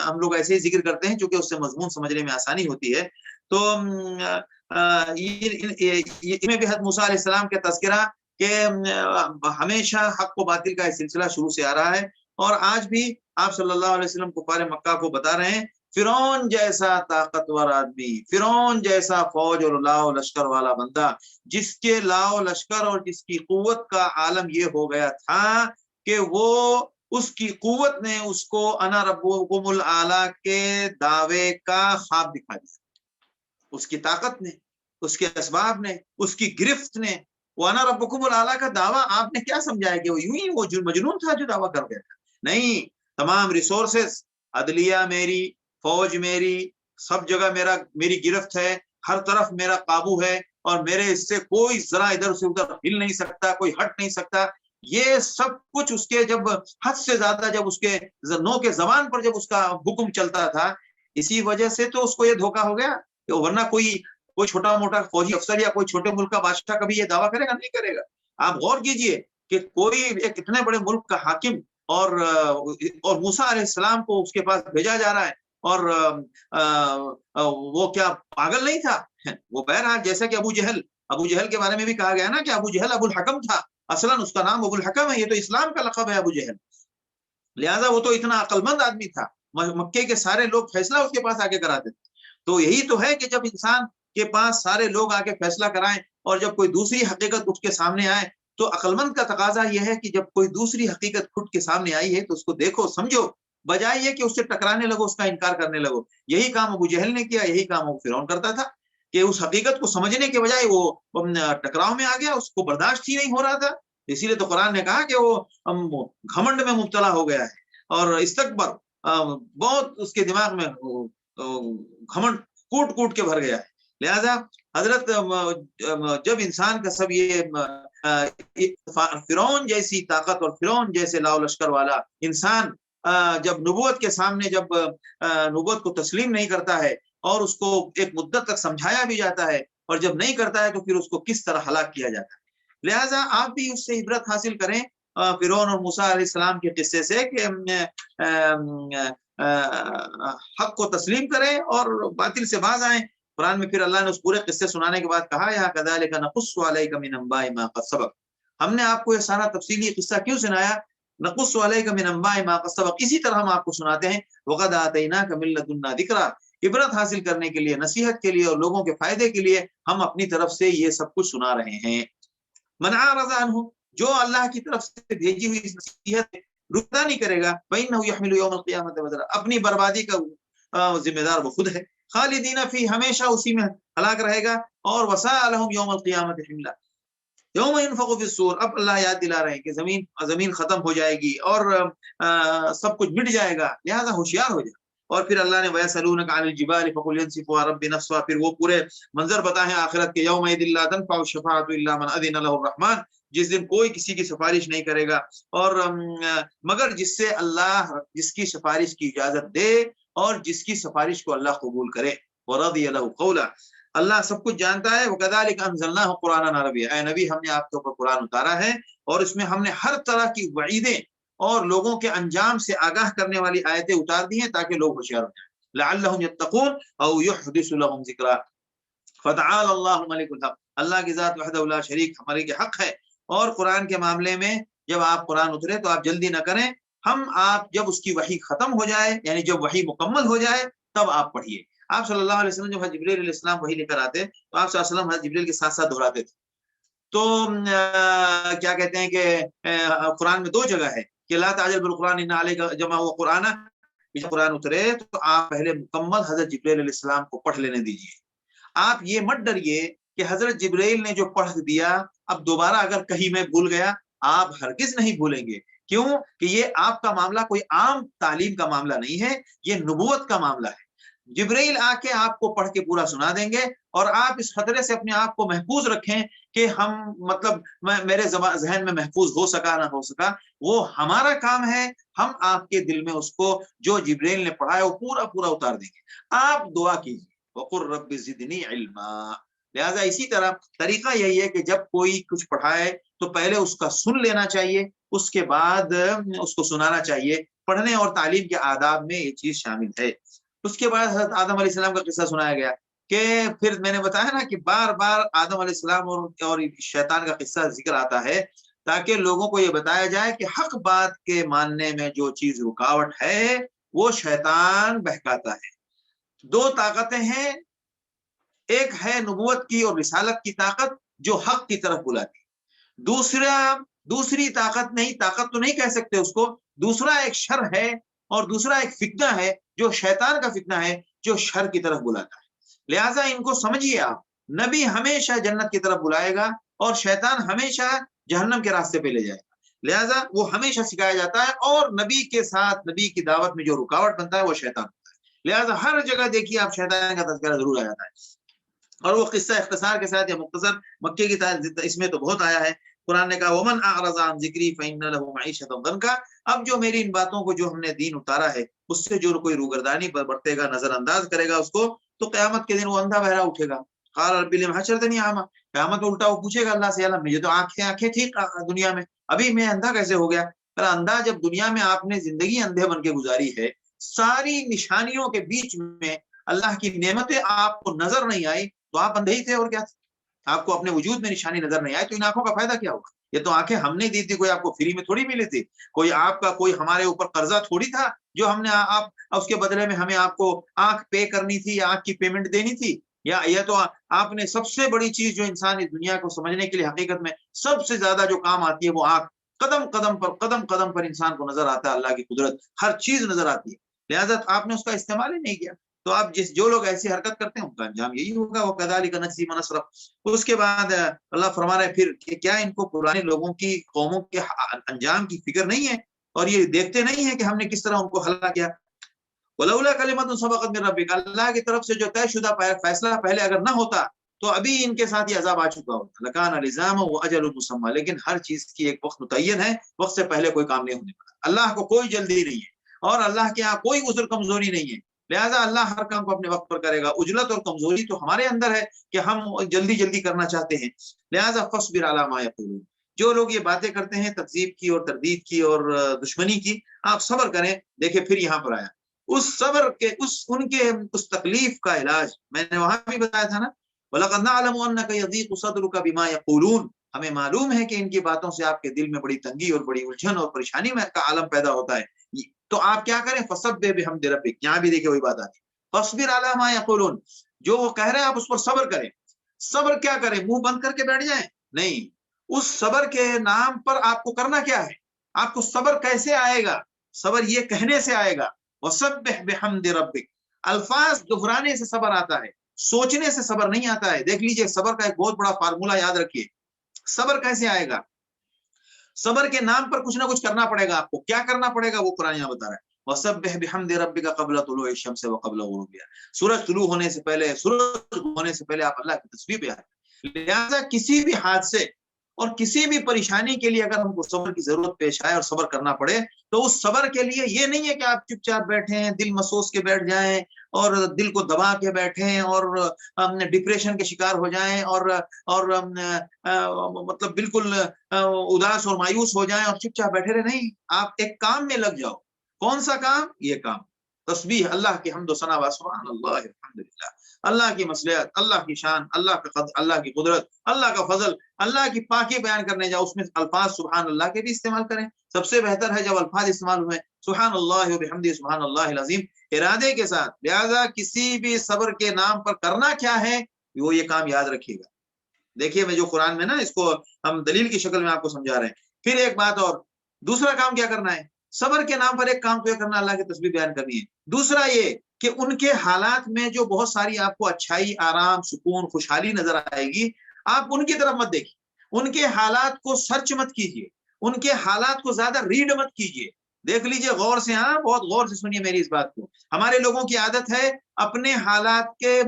ہم لوگ ایسے ہی ذکر کرتے ہیں چونکہ اس سے مضمون سمجھنے میں آسانی ہوتی ہے۔ تو میں بھی حضرت موسیٰ علیہ السلام کا تذکرہ کہ ہمیشہ حق و باطل کا سلسلہ شروع سے آ رہا ہے، اور آج بھی آپ صلی اللہ علیہ وسلم کفار مکہ کو بتا رہے ہیں فرعون جیسا طاقتور آدمی، فرعون جیسا فوج اور لاؤ لشکر والا بندہ، جس کے لاؤ لشکر اور جس کی قوت کا عالم یہ ہو گیا تھا کہ وہ اس کی قوت نے اس کو انا ربکم الاعلی کے دعوے کا خواب دکھا دیا، اس کی طاقت نے، اس کے اسباب نے، اس کی گرفت نے۔ وانا ربکم الاعلی کا دعویٰ آپ نے کیا سمجھا ہے کہ وہ یوں ہی وہ مجنون تھا جو دعویٰ کر گیا تھا؟ نہیں، تمام ریسورسز، عدلیہ میری، فوج میری، سب جگہ میری گرفت ہے، ہر طرف میرا قابو ہے، اور میرے اس سے کوئی ذرا ادھر سے ادھر ہل نہیں سکتا، کوئی ہٹ نہیں سکتا۔ یہ سب کچھ اس کے جب حد سے زیادہ جب اس کے نو کے زبان پر جب اس کا حکم چلتا تھا، اسی وجہ سے تو اس کو یہ دھوکہ ہو گیا، ورنہ کوئی چھوٹا موٹا فوجی افسر یا کوئی چھوٹے ملک کا بادشاہ کبھی یہ دعویٰ کرے گا؟ نہیں کرے گا۔ آپ غور کیجئے کہ کوئی ایک اتنے بڑے ملک کا حاکم اور موسیٰ علیہ السلام کو اس کے پاس بھیجا جا رہا ہے، اور وہ کیا پاگل نہیں تھا؟ وہ بہرحال جیسا کہ ابو جہل کے بارے میں بھی کہا گیا نا کہ ابو جہل ابو الحکم تھا، اصلاً اس کا نام ابو الحکم ہے، یہ تو اسلام کا لقب ہے ابو جہل۔ لہٰذا وہ تو اتنا عقل مند آدمی تھا، مکے کے سارے لوگ فیصلہ اس کے پاس آ کے کراتے تھے۔ تو یہی تو ہے کہ جب انسان کے پاس سارے لوگ آ کے فیصلہ کرائیں، اور جب کوئی دوسری حقیقت اٹھ کے سامنے آئے تو عقلمند کا تقاضا یہ ہے کہ جب کوئی دوسری حقیقت کھٹ کے سامنے آئی ہے تو اس کو دیکھو، سمجھو، بجائے یہ کہ اس سے ٹکرانے لگو، اس کا انکار کرنے لگو۔ یہی کام ابو جہل نے کیا، یہی کام ابو فرعون کرتا تھا کہ اس حقیقت کو سمجھنے کے بجائے وہ ٹکراؤ میں آ گیا، اس کو برداشت ہی نہیں ہو رہا تھا۔ اسی لیے تو قرآن نے کہا کہ وہ گھمنڈ میں مبتلا ہو گیا ہے اور استکبر، بہت اس کے دماغ میں گھمنڈ کوٹ کوٹ کے بھر گیا ہے۔ لہذا حضرت جب انسان کا سب یہ فرعون جیسی طاقت اور فرعون جیسے لاؤ لشکر والا انسان جب نبوت کے سامنے جب نبوت کو تسلیم نہیں کرتا ہے اور اس کو ایک مدت تک سمجھایا بھی جاتا ہے، اور جب نہیں کرتا ہے تو پھر اس کو کس طرح ہلاک کیا جاتا ہے۔ لہٰذا آپ بھی اس سے عبرت حاصل کریں فرعون اور موسیٰ علیہ السلام کے قصے سے کہ حق کو تسلیم کریں اور باطل سے باز آئیں۔ قرآن میں پھر اللہ نے اس پورے قصے سنانے کے بعد کہا یا کذالک نقص علیک من انباء ما قد سبق، ہم نے آپ کو یہ سارا تفصیلی قصہ کیوں سنایا؟ نقص علیک من انباء ما قد سبق، اسی طرح ہم آپ کو سناتے ہیں وقد آتیناک من لدنا ذکرا، عبرت حاصل کرنے کے لیے، نصیحت کے لیے اور لوگوں کے فائدے کے لیے ہم اپنی طرف سے یہ سب کچھ سنا رہے ہیں۔ من اعرض عنہ، جو اللہ کی طرف سے بھیجی ہوئی اس نصیحت رکتا نہیں کرے گا، فإنہ یحمل یوم القیامۃ وزرا، اپنی بربادی کا ذمہ دار وہ خود ہے، خالدین فی، ہمیشہ اسی میں ہلاک رہے گا، اور وساء لهم یوم القیامۃ حملا، یوم ينفخ فی الصور، اب اللہ یاد دلا رہے ہیں کہ زمین ختم ہو جائے گی اور سب کچھ مٹ جائے گا، لہذا ہوشیار ہو جائے۔ اور پھر اللہ نے وَيَسْأَلُونَكَ عَنِ الْجِبَالِ فَقُلْ يَنسِفُهَا رَبِّي نَسْفًا، پھر وہ پورے منظر بتائیں آخرت کے، يَوْمَئِذٍ لَا تَنفَعُ الشَّفَاعَةُ إِلَّا مَنْ أَذِنَ لَهُ الرَّحْمَٰنُ، جس دن کوئی کسی کی سفارش نہیں کرے گا اور مگر جس سے اللہ جس کی سفارش کی اجازت دے اور جس کی سفارش کو اللہ قبول کرے، وَرَضِيَ لَهُ قَوْلًا، اللہ سب کچھ جانتا ہے۔ وَكَذَلِكَ أَنزَلْنَاهُ قُرْآنًا عَرَبِيًّا، اے نبی ہم نے آپ کے اوپر قرآن اتارا ہے اور اس میں ہم نے ہر طرح کی وعیدیں اور لوگوں کے انجام سے آگاہ کرنے والی آیتیں اتار دی ہیں تاکہ لوگ ہوشیار ہو جائیں، لعلهم يتقون او يحدث لهم ذکرا، فتعالى الله ملك الحق، اللہ کی ذات وحدہ لا شریک ہمارے کے حق ہے۔ اور قرآن کے معاملے میں جب آپ قرآن اترے تو آپ جلدی نہ کریں، آپ جب اس کی وحی ختم ہو جائے، یعنی جب وحی مکمل ہو جائے تب آپ پڑھیے۔ آپ صلی اللہ علیہ وسلم جب حضرت جبریل علیہ السلام وحی لے کر آتے تو آپ صلی اللہ علیہ وسلم حضرت جبریل کے ساتھ ساتھ دہراتے تھے۔ تو کیا کہتے ہیں کہ قرآن میں دو جگہ ہے کہ لا تعجل بالقرآن ان علیک جمع و قرآن، جب قرآن اترے تو آپ پہلے مکمل حضرت جبریل علیہ السلام کو پڑھ لینے دیجیے۔ آپ یہ مت ڈریے کہ حضرت جبریل نے جو پڑھ دیا اب دوبارہ اگر کہیں میں بھول گیا، آپ ہرگز نہیں بھولیں گے۔ کیوں کہ یہ آپ کا معاملہ کوئی عام تعلیم کا معاملہ نہیں ہے، یہ نبوت کا معاملہ ہے۔ جبریل آ کے آپ کو پڑھ کے پورا سنا دیں گے اور آپ اس خطرے سے اپنے آپ کو محفوظ رکھیں کہ ہم میرے ذہن میں محفوظ ہو سکا نہ ہو سکا، وہ ہمارا کام ہے، ہم آپ کے دل میں اس کو جو جبریل نے پڑھایا وہ پورا پورا اتار دیں گے۔ آپ دعا کیجیے وقل رب زدنی علما، لہذا اسی طرح طریقہ یہی ہے کہ جب کوئی کچھ پڑھائے تو پہلے اس کا سن لینا چاہیے، اس کے بعد اس کو سنانا چاہیے۔ پڑھنے اور تعلیم کے آداب میں یہ چیز شامل ہے۔ اس کے بعد حضرت آدم علیہ السلام کا قصہ سنایا گیا کہ پھر میں نے بتایا نا کہ بار بار آدم علیہ السلام اور شیطان کا قصہ ذکر آتا ہے تاکہ لوگوں کو یہ بتایا جائے کہ حق بات کے ماننے میں جو چیز رکاوٹ ہے وہ شیطان بہکاتا ہے۔ دو طاقتیں ہیں، ایک ہے نبوت کی اور رسالت کی طاقت جو حق کی طرف بلاتی، دوسری طاقت نہیں، طاقت تو نہیں کہہ سکتے اس کو، دوسرا ایک شر ہے اور دوسرا ایک فتنہ ہے جو شیطان کا فتنہ ہے جو شر کی طرف بلاتا ہے۔ لہٰذا ان کو سمجھیے آپ، نبی ہمیشہ جنت کی طرف بلائے گا اور شیطان ہمیشہ جہنم کے راستے پہ لے جائے گا، لہٰذا وہ ہمیشہ سکھایا جاتا ہے، اور نبی کے ساتھ نبی کی دعوت میں جو رکاوٹ بنتا ہے وہ شیطان ہوتا ہے۔ لہٰذا ہر جگہ دیکھیے آپ شیطان کا تذکرہ ضرور آ جاتا ہے، اور وہ قصہ اختصار کے ساتھ یا مختصر مکے کی اس میں تو بہت آیا ہے۔ قرآن نے کہا ومن اعرض عن ذکری فإن له معیشۃ ضنکا، اب جو میری ان باتوں کو جو ہم نے دین اتارا ہے اس سے جو کوئی روگردانی پر برتے گا، نظر انداز کرے گا اس کو، تو قیامت کے دن وہ اندھا بہرا اٹھے گا۔ قال رب لم حشرتنی اعمى، قیامت میں الٹا وہ پوچھے گا اللہ سے، اللہ مجھے تو آنکھیں تھی دنیا میں، ابھی میں اندھا کیسے ہو گیا؟ اندھا جب دنیا میں آپ نے زندگی اندھے بن کے گزاری ہے، ساری نشانیوں کے بیچ میں اللہ کی نعمتیں آپ کو نظر نہیں آئی تو آپ اندھے ہی تھے، اور کیا تھے؟ آپ کو اپنے وجود میں نشانی نظر نہیں آئی تو ان آنکھوں کا فائدہ کیا ہوگا؟ یہ تو آنکھیں ہم نے دی تھی، کوئی آپ کو فری میں تھوڑی ملی تھی، کوئی آپ کا کوئی ہمارے اوپر قرضہ تھوڑی تھا جو ہم نے آپ اس کے بدلے میں ہمیں آپ کو آنکھ پے کرنی تھی یا آنکھ کی پیمنٹ دینی تھی۔ یا یہ تو آپ نے سب سے بڑی چیز جو انسان اس دنیا کو سمجھنے کے لیے حقیقت میں سب سے زیادہ جو کام آتی ہے وہ آنکھ، قدم قدم پر انسان کو نظر آتا ہے اللہ کی قدرت، ہر چیز نظر آتی ہے، لہذا آپ نے اس کا استعمال ہی نہیں کیا۔ تو آپ جو لوگ ایسی حرکت کرتے ہیں ان کا انجام یہی ہوگا، وہ کذالک نجزی من اسرف۔ اس کے بعد اللہ فرما رہا ہے پھر کہ کیا ان کو پرانے لوگوں کی قوموں کے انجام کی فکر نہیں ہے، اور یہ دیکھتے نہیں ہیں کہ ہم نے کس طرح ان کو ہلاک کیا۔ ولولا کلمۃ سبقت من ربک، اللہ کی طرف سے جو طے شدہ فیصلہ پہلے اگر نہ ہوتا تو ابھی ان کے ساتھ یہ عذاب آ چکا ہوتا، لکان لزاما واجل مسمى، لیکن ہر چیز کی ایک وقت متعین ہے، وقت سے پہلے کوئی کام نہیں ہونے والا۔ اللہ کو کوئی جلدی نہیں ہے اور اللہ کے یہاں کوئی عذر کمزوری نہیں ہے، لہذا اللہ ہر کام کو اپنے وقت پر کرے گا۔ عجلت اور کمزوری تو ہمارے اندر ہے کہ ہم جلدی جلدی کرنا چاہتے ہیں، لہذا فاصبر علی ما یقولون، جو لوگ یہ باتیں کرتے ہیں تکذیب کی اور تردید کی اور دشمنی کی، آپ صبر کریں۔ دیکھیں پھر یہاں پر آیا اس صبر کے ان کے اس تکلیف کا علاج میں نے وہاں بھی بتایا تھا نا، وَلَقَدْ نَعْلَمُ أَنَّكَ يَضِيقُ صَدْرُكَ بِمَا يَقُولُونَ، ہمیں معلوم ہے کہ ان کی باتوں سے آپ کے دل میں بڑی تنگی اور بڑی الجھن اور پریشانی میں کا عالم پیدا ہوتا ہے، تو آپ کیا کریں، فَسَبِّحْ بِحَمْدِ رَبِّكَ، یہاں بھی دیکھیں وہی بات آتی ہے، فَاصْبِرْ عَلَىٰ مَا يَقُولُونَ، جو وہ کہہ رہے ہیں آپ اس پر صبر کریں۔ صبر کیا کریں، منہ بند کر کے بیٹھ جائیں؟ نہیں، اس صبر کے نام پر آپ کو کرنا کیا ہے، آپ کو صبر کیسے آئے گا، صبر یہ کہنے سے آئے گا، وَسَبِّحْ بِحَمْدِ رَبِّكَ، الفاظ دہرانے سے صبر آتا ہے، سوچنے سے صبر نہیں آتا ہے۔ دیکھ لیجئے صبر کا ایک بہت بڑا فارمولہ یاد رکھیے، صبر کیسے آئے گا، صبر کے نام پر کچھ نہ کچھ کرنا پڑے گا، آپ کو کیا کرنا پڑے گا وہ قرآن یہاں بتا رہا ہے، وَسَبِّحْ بِحَمْدِ رَبِّكَ قَبْلَ طُلُوعِ الشَّمْسِ وَقَبْلَ غُرُوبِهَا، سورج طلوع ہونے سے پہلے، سورج ہونے سے پہلے آپ اللہ کی تسبیح پہ آئے۔ لہذا کسی بھی حادثے اور کسی بھی پریشانی کے لیے اگر ہم کو صبر کی ضرورت پیش آئے اور صبر کرنا پڑے، تو اس صبر کے لیے یہ نہیں ہے کہ آپ چپ چاپ بیٹھیں، دل مسوس کے بیٹھ جائیں اور دل کو دبا کے بیٹھیں اور ڈپریشن کے شکار ہو جائیں اور مطلب بالکل اداس اور مایوس ہو جائیں اور چپ چاپ بیٹھے رہے، نہیں، آپ ایک کام میں لگ جاؤ۔ کون سا کام؟ یہ کام، تسبیح، اللہ کی حمد و ثنا، سبحان اللہ الحمدللہ، اللہ کی مصلحت، اللہ کی شان، اللہ کی قدرت، اللہ کا فضل، اللہ کی پاکی بیان کرنے جاؤ، اس میں الفاظ سبحان اللہ کے بھی استعمال کریں، سب سے بہتر ہے جب الفاظ استعمال ہوئے سبحان اللہ و بحمدہ سبحان اللہ العظیم، ارادے کے ساتھ۔ لہذا کسی بھی صبر کے نام پر کرنا کیا ہے، وہ یہ کام یاد رکھیے گا۔ دیکھیے میں جو قرآن میں نا اس کو ہم دلیل کی شکل میں آپ کو سمجھا رہے ہیں۔ پھر ایک بات اور، دوسرا کام کیا کرنا ہے، صبر کے نام پر ایک کام کو کرنا، اللہ کی تسبیح بیان کرنی ہے۔ دوسرا یہ کہ ان کے حالات میں جو بہت ساری آپ کو اچھائی، آرام، سکون، خوشحالی نظر آئے گی، آپ ان کی طرف مت دیکھیے، ان کے حالات کو سرچ مت کیجیے، ان کے حالات کو زیادہ ریڈ مت کیجیے، دیکھ لیجیے غور سے، ہاں بہت غور سے سنیے میری اس بات کو۔ ہمارے لوگوں کی عادت ہے اپنے حالات کے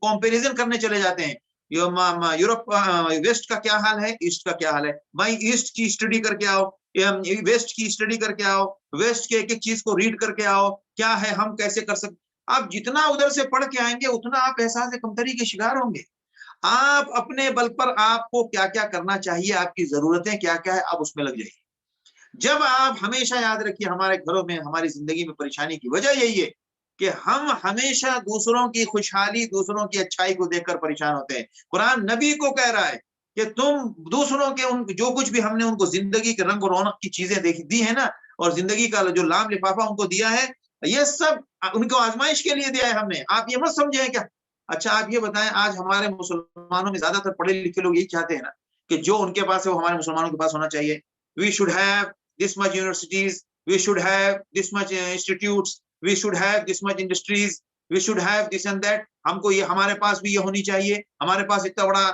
کمپیریزن کرنے چلے جاتے ہیں، یورپ ویسٹ کا کیا حال ہے، ایسٹ کا کیا حال ہے، بھائی ایسٹ کی اسٹڈی کر کے آؤ، ویسٹ کی اسٹڈی کر کے آؤ، ویسٹ کے ایک ایک چیز کو ریڈ کر کے آؤ، کیا ہے، ہم کیسے کر سکتے۔ آپ جتنا ادھر سے پڑھ کے آئیں گے اتنا آپ احساس کمتری کے شکار ہوں گے۔ آپ اپنے بل پر آپ کو کیا کیا کرنا چاہیے، آپ کی ضرورتیں کیا کیا ہے، آپ اس میں لگ جائیے۔ جب آپ ہمیشہ یاد رکھیے، ہمارے گھروں میں، ہماری زندگی میں پریشانی کی وجہ یہی ہے کہ ہم ہمیشہ دوسروں کی خوشحالی، دوسروں کی اچھائی کو دیکھ کر پریشان ہوتے ہیں۔ قرآن نبی کو کہہ رہا ہے کہ تم دوسروں کے جو کچھ بھی ہم نے ان کو زندگی کے رنگ و رونق کی چیزیں دی ہے نا، اور زندگی کا جو لام لفافہ ان کو دیا ہے، یہ سب ان کو آزمائش کے لیے دیا ہے ہم نے۔ آپ یہ مت سمجھیں کیا، اچھا آپ یہ بتائیں، آج ہمارے مسلمانوں میں زیادہ تر پڑھے لکھے لوگ یہی چاہتے ہیں نا کہ جو ان کے پاس ہے وہ ہمارے مسلمانوں کے پاس ہونا چاہیے۔ We should have this much universities, we should have this much institutes, we should have this much industries, we should have this and that، ہم کو یہ، ہمارے پاس بھی یہ ہونی چاہیے، ہمارے پاس اتنا بڑا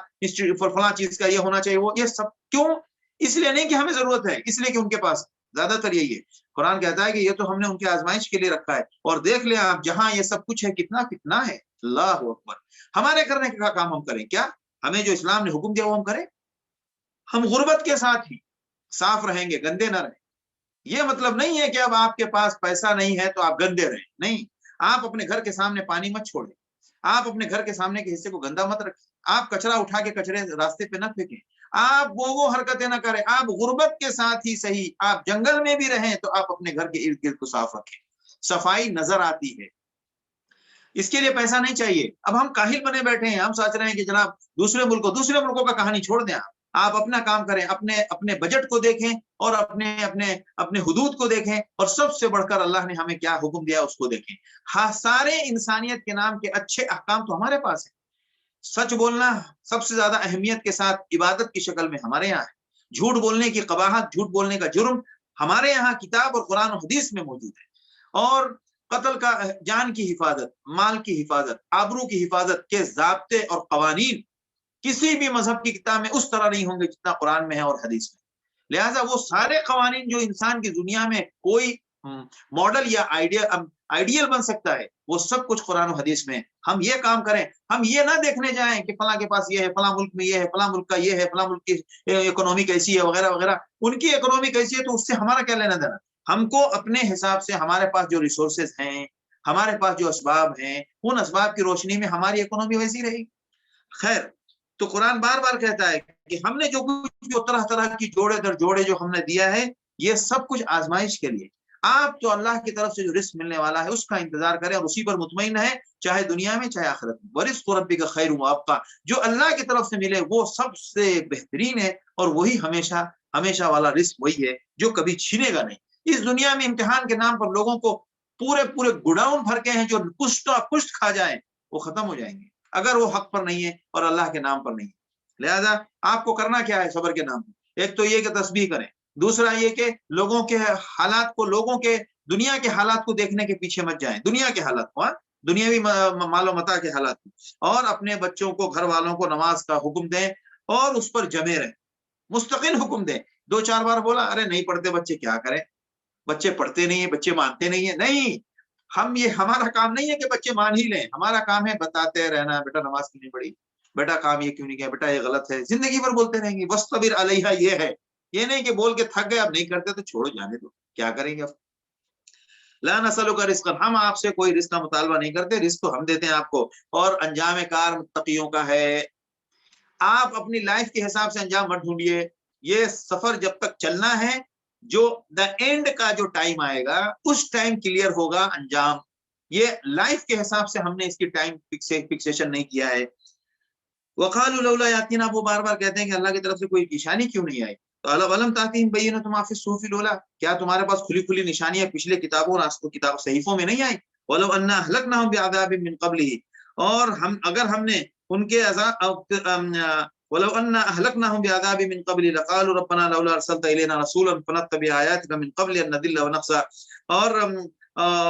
فلاں چیز کا یہ ہونا چاہیے، وہ یہ سب کیوں؟ اس لیے نہیں کہ ہمیں ضرورت ہے، اس لیے کہ ان کے پاس زیادہ تر یہی ہے۔ قرآن کہتا ہے کہ یہ تو ہم نے ان کی آزمائش کے لیے رکھا ہے، اور دیکھ لیں آپ جہاں یہ سب کچھ ہے کتنا کتنا ہے۔ اللہ اکبر۔ ہمارے کرنے کا کام ہم کریں، کیا ہمیں جو اسلام نے حکم دیا وہ ہم کریں؟ ہم غربت کے ساتھ ہی صاف رہیں گے، گندے نہ رہیں۔ یہ مطلب نہیں ہے کہ اب آپ کے پاس پیسہ نہیں ہے تو آپ گندے رہیں، نہیں، آپ اپنے گھر کے سامنے پانی مت چھوڑیں، آپ اپنے گھر کے سامنے کے حصے کو گندا مت رکھیں، آپ کچرا اٹھا کے کچرے راستے پہ نہ پھینکیں، آپ وہ حرکتیں نہ کریں، آپ غربت کے ساتھ ہی صحیح، آپ جنگل میں بھی رہیں تو آپ اپنے گھر کے ارد گرد کو صاف رکھیں۔ صفائی نظر آتی ہے، اس کے لیے پیسہ نہیں چاہیے۔ اب ہم کاہل بنے بیٹھے ہیں، ہم سوچ رہے ہیں کہ جناب دوسرے ملکوں کا کہانی چھوڑ دیں، آپ اپنا کام کریں، اپنے بجٹ کو دیکھیں اور اپنے حدود کو دیکھیں، اور سب سے بڑھ کر اللہ نے ہمیں کیا حکم دیا اس کو دیکھیں۔ ہاں، سارے انسانیت کے نام کے اچھے احکام تو ہمارے پاس ہیں، سچ بولنا سب سے زیادہ اہمیت کے ساتھ عبادت کی شکل میں ہمارے یہاں ہے، جھوٹ بولنے کی قباحت، جھوٹ بولنے کا جرم ہمارے یہاں کتاب اور قرآن و حدیث میں موجود ہے، اور قتل کا، جان کی حفاظت، مال کی حفاظت، آبرو کی حفاظت کے ضابطے اور قوانین کسی بھی مذہب کی کتاب میں اس طرح نہیں ہوں گے جتنا قرآن میں ہے اور حدیث میں۔ لہٰذا وہ سارے قوانین جو انسان کی دنیا میں کوئی ماڈل یا آئیڈیل بن سکتا ہے، وہ سب کچھ قرآن و حدیث میں۔ ہم یہ کام کریں، ہم یہ نہ دیکھنے جائیں کہ فلاں کے پاس یہ ہے، فلاں ملک میں یہ ہے، فلاں ملک کا یہ ہے، فلاں ملک کی اکنومی کیسی ہے وغیرہ وغیرہ۔ ان کی اکنومی کیسی ہے تو اس سے ہمارا کیا لینا دینا؟ ہم کو اپنے حساب سے ہمارے پاس جو ریسورسز ہیں، ہمارے پاس جو اسباب ہیں، ان اسباب کی روشنی میں ہماری اکنومی ویسی رہے گی۔ خیر، تو قرآن بار بار کہتا ہے کہ ہم نے جو کچھ جو طرح طرح کی جوڑے در جوڑے جو ہم نے دیا ہے، یہ سب کچھ آزمائش کے لیے۔ آپ تو اللہ کی طرف سے جو رزق ملنے والا ہے اس کا انتظار کریں اور اسی پر مطمئن ہے، چاہے دنیا میں چاہے آخرت میں۔ ورزق ربک خیر وابقیٰ، جو اللہ کی طرف سے ملے وہ سب سے بہترین ہے، اور وہی ہمیشہ ہمیشہ والا رزق وہی ہے جو کبھی چھینے گا نہیں۔ اس دنیا میں امتحان کے نام پر لوگوں کو پورے گوڈاؤن بھر کے ہیں جو پشت کھا جائیں، وہ ختم ہو جائیں گے اگر وہ حق پر نہیں ہے اور اللہ کے نام پر نہیں ہے۔ لہذا آپ کو کرنا کیا ہے صبر کے نام پر؟ ایک تو یہ کہ تسبیح کریں، دوسرا یہ کہ لوگوں کے حالات کو، لوگوں کے دنیا کے حالات کو دیکھنے کے پیچھے مت جائیں، دنیا کے حالات کو، دنیاوی مال و متاع کے حالات کو، اور اپنے بچوں کو، گھر والوں کو نماز کا حکم دیں اور اس پر جمے رہیں، مستقل حکم دیں۔ 2-4 بار بولا، ارے نہیں پڑھتے بچے، کیا کریں، بچے پڑھتے نہیں ہیں، بچے مانتے نہیں ہیں۔ نہیں، ہمارا کام نہیں ہے کہ بچے مان ہی لیں، ہمارا کام ہے بتاتے رہنا، بیٹا نماز کیوں نہیں پڑھی، بیٹا کام یہ کیوں نہیں کیا، بیٹا یہ غلط ہے، زندگی بھر بولتے رہیں گے۔ وَاصْطَبِرْ عَلَيْهَا، یہ ہے، یہ نہیں کہ بول کے تھک گئے اب نہیں کرتے تو چھوڑو جانے دو، کیا کریں گے اب۔ لا نسألک رزقا، ہم آپ سے کوئی رزق کا مطالبہ نہیں کرتے، رزق تو ہم دیتے ہیں آپ کو، اور انجام کار متقیوں کا ہے۔ آپ اپنی لائف کے حساب سے انجام مت ڈھونڈیے، یہ سفر جب تک چلنا ہے، جو دا اینڈ کا جو ٹائم آئے گا اس ٹائم کلیئر ہوگا انجام۔ یہ لائف کے حساب سے ہم نے اس کی ٹائم فکسیشن نہیں کیا ہے۔ وقالوا لولا یاتینا، وہ بار بار کہتے ہیں کہ اللہ کی طرف سے کوئی نشانی کیوں نہیں آئی؟ تو الم تاتہم بینۃ ما فی الصحف الاولی، کیا تمہارے پاس کھلی کھلی نشانیاں پچھلے کتابوں اور صحیفوں میں نہیں آئی؟ ولو انا اہلکناہم بعذاب من قبلہ، اور اگر ہم نے ان کے عذاب، ولو انا اهلكناهم بعذاب من قبل لقالوا ربنا لولا ارسلت الينا رسولا فنتبع آياتك من قبل ان نضل ونخزى، اور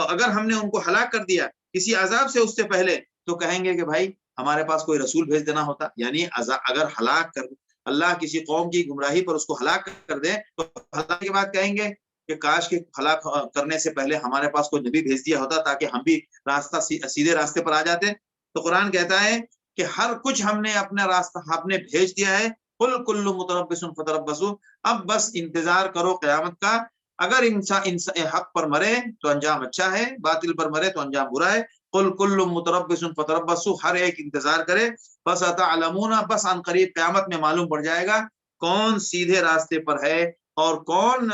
اگر ہم نے ان کو ہلاک کر دیا کسی عذاب سے اس سے پہلے تو کہیں گے کہ بھائی ہمارے پاس کوئی رسول بھیج دینا ہوتا۔ یعنی اگر ہلاک کر اللہ کسی قوم کی گمراہی پر اس کو ہلاک کر دے تو ہلاک کے بعد کہیں گے کہ کاش کے ہلاک کرنے سے پہلے ہمارے پاس کوئی نبی بھیج دیا ہوتا تاکہ ہم بھی راستہ سیدھے راستے پر آ جاتے۔ تو قرآن کہتا ہے کہ ہر کچھ ہم نے اپنا راستہ ہم نے بھیج دیا ہے۔ قل کل متربص فتربصوا، اب بس انتظار کرو قیامت کا، اگر انسان حق پر مرے تو انجام اچھا ہے، باطل پر مرے تو انجام برا ہے۔ قل کل متربص فتربصوا، ہر ایک انتظار کرے، بس اتعلمون، بس ان قریب قیامت میں معلوم پڑ جائے گا کون سیدھے راستے پر ہے اور کون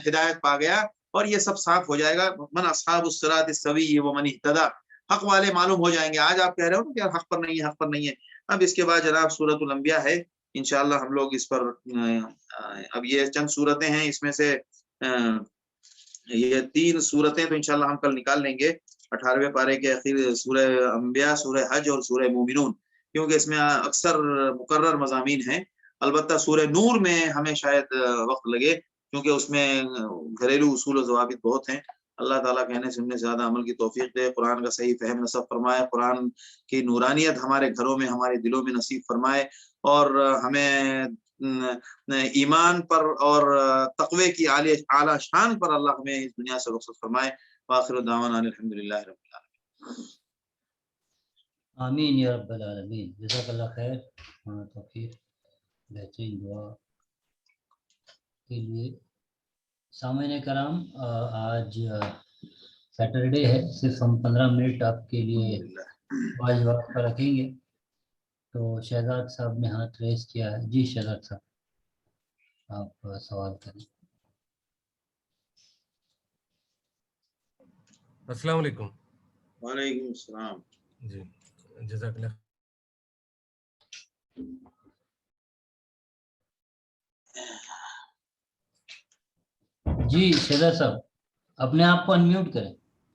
ہدایت پا گیا، اور یہ سب صاف ہو جائے گا۔ من اصحاب الصراط السوی ومن اہتدی، حق والے معلوم ہو جائیں گے۔ آج آپ کہہ رہے ہو کہ حق پر نہیں ہے، حق پر نہیں ہے، اب اس کے بعد جناب سورۃ الانبیاء ہے، انشاءاللہ ہم لوگ اس پر، اب یہ چند صورتیں ہیں، اس میں سے یہ 3 صورتیں تو انشاءاللہ ہم کل نکال لیں گے 18ویں پارے کے اخیر، سورہ انبیاء، سورہ حج اور سورہ مومنون، کیونکہ اس میں اکثر مکرر مضامین ہیں۔ البتہ سورہ نور میں ہمیں شاید وقت لگے کیونکہ اس میں گھریلو اصول و ضوابط بہت ہیں۔ اللہ تعالیٰ کہنے سننے سے زیادہ عمل کی توفیق دے، قرآن کا صحیح فہم نصیب فرمائے، قرآن کی نورانیت ہمارے گھروں میں ہمارے دلوں میں نصیب فرمائے، اور ہمیں ایمان پر اور تقوی کی اعلیٰ شان پر اللہ ہمیں اس دنیا سے رخصت فرمائے۔ وآخر دعوانا الحمدللہ رب العالمین۔ آمین یا رب العالمین، جزاک اللہ خیر۔ توفیق بہترین دعا کے لیے۔ سامعین کرام، آج سیٹرڈے ہے، صرف ہم 15 منٹ آپ کے لیے واجب وقت پر رکھیں گے۔ تو شہزاد صاحب نے ہاتھ ریز کیا ہے، جی شہزاد صاحب آپ سوال کریں۔ السلام علیکم۔ وعلیکم السلام۔ جی جزاک اللہ۔ جی شہزاد صاحب اپنے آپ کو انمیوٹ کریں۔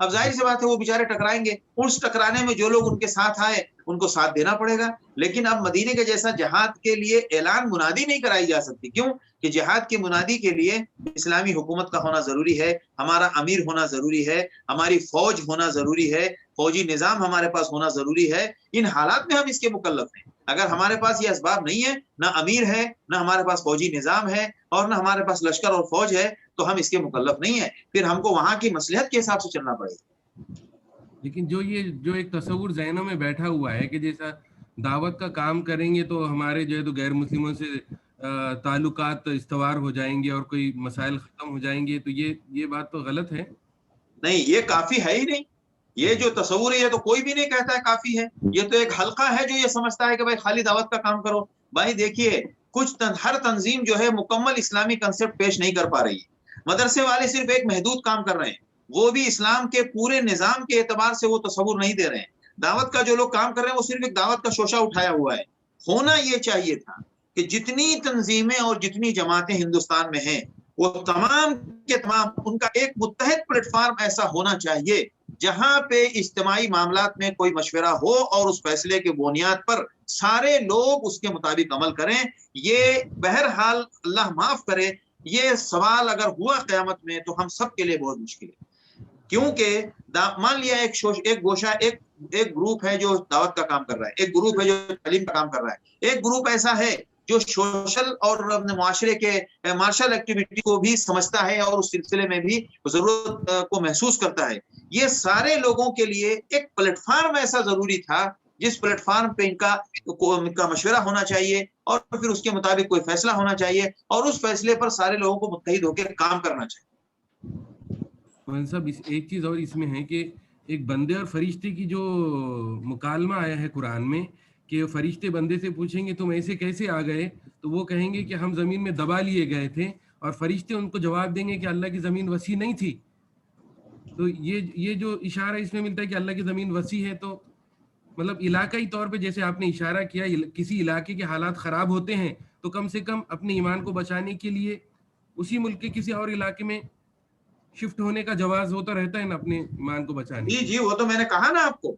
اب ظاہر سی بات ہے وہ بیچارے ٹکرائیں گے، اس ٹکرانے میں جو لوگ ان کے ساتھ آئے ان کو ساتھ دینا پڑے گا. لیکن اب مدینے کے جیسا جہاد کے لیے اعلان منادی نہیں کرائی جا سکتی. کیوں کہ جہاد کی منادی کے لیے اسلامی حکومت کا ہونا ضروری ہے، ہمارا امیر ہونا ضروری ہے، ہماری فوج ہونا ضروری ہے، فوجی نظام ہمارے پاس ہونا ضروری ہے. ان حالات میں ہم اس کے مکلف ہیں. اگر ہمارے پاس یہ اسباب نہیں ہے، نہ امیر ہے، نہ ہمارے پاس فوجی نظام ہے، اور نہ ہمارے پاس لشکر اور فوج ہے، تو ہم اس کے مکلف نہیں ہیں. پھر ہم کو وہاں کی مصلحت کے حساب سے چلنا پڑے گا. لیکن جو ایک تصور ذہنوں میں بیٹھا ہوا ہے کہ جیسا دعوت کا کام کریں گے تو ہمارے جو ہے تو غیر مسلموں سے تعلقات استوار ہو جائیں گے اور کوئی مسائل ختم ہو جائیں گے، تو یہ بات تو غلط ہے. نہیں، یہ کافی ہے ہی نہیں. یہ جو تصور ہے یہ تو کوئی بھی نہیں کہتا ہے کافی ہے. یہ تو ایک حلقہ ہے جو یہ سمجھتا ہے کہ بھائی خالی دعوت کا کام کرو. بھائی دیکھیے، ہر تنظیم جو ہے مکمل اسلامی کنسپٹ پیش نہیں کر پا رہی ہے. مدرسے والے صرف ایک محدود کام کر رہے ہیں، وہ بھی اسلام کے پورے نظام کے اعتبار سے وہ تصور نہیں دے رہے ہیں. دعوت کا جو لوگ کام کر رہے ہیں وہ صرف ایک دعوت کا شوشہ اٹھایا ہوا ہے. ہونا یہ چاہیے تھا کہ جتنی تنظیمیں اور جتنی جماعتیں ہندوستان میں ہیں وہ تمام کے تمام ان کا ایک متحد پلیٹ فارم ایسا ہونا چاہیے جہاں پہ اجتماعی معاملات میں کوئی مشورہ ہو اور اس فیصلے کے بنیاد پر سارے لوگ اس کے مطابق عمل کریں. یہ بہرحال اللہ معاف کرے، یہ سوال اگر ہوا قیامت میں تو ہم سب کے لیے بہت مشکل ہے. کیونکہ مان لیا ایک گوشہ ایک گروپ ہے جو دعوت کا کام کر رہا ہے، ایک گروپ ہے جو تعلیم کا کام کر رہا ہے، ایک گروپ ایسا ہے جو سوشل اور معاشرے کے مارشل ایکٹیویٹی کو بھی سمجھتا ہے اور اس سلسلے میں بھی ضرورت کو محسوس کرتا ہے. یہ سارے لوگوں کے لیے ایک پلیٹ فارم ایسا ضروری تھا جس پلیٹ فارم پہ ان کا مشورہ ہونا چاہیے اور پھر اس کے مطابق کوئی فیصلہ ہونا چاہیے اور اس فیصلے پر سارے لوگوں کو متحد ہو کے کام کرنا چاہیے. صاحب ایک چیز اور اس میں ہے کہ ایک بندے اور فرشتے کی جو مکالمہ آیا ہے قرآن میں کہ فرشتے بندے سے پوچھیں گے تم ایسے کیسے آ گئے، تو وہ کہیں گے کہ ہم زمین میں دبا لیے گئے تھے، اور فرشتے ان کو جواب دیں گے کہ اللہ کی زمین وسیع نہیں تھی. تو یہ جو اشارہ اس میں ملتا ہے کہ اللہ کی زمین وسیع ہے، تو مطلب علاقائی طور پہ جیسے آپ نے اشارہ کیا کسی علاقے کے حالات خراب ہوتے ہیں تو کم سے کم اپنے ایمان کو بچانے کے لیے اسی ملک کے کسی اور علاقے میں شفٹ ہونے کا جواز ہوتا رہتا ہے نا اپنے ایمان کو بچانے. جی وہ تو میں نے کہا نا آپ کو،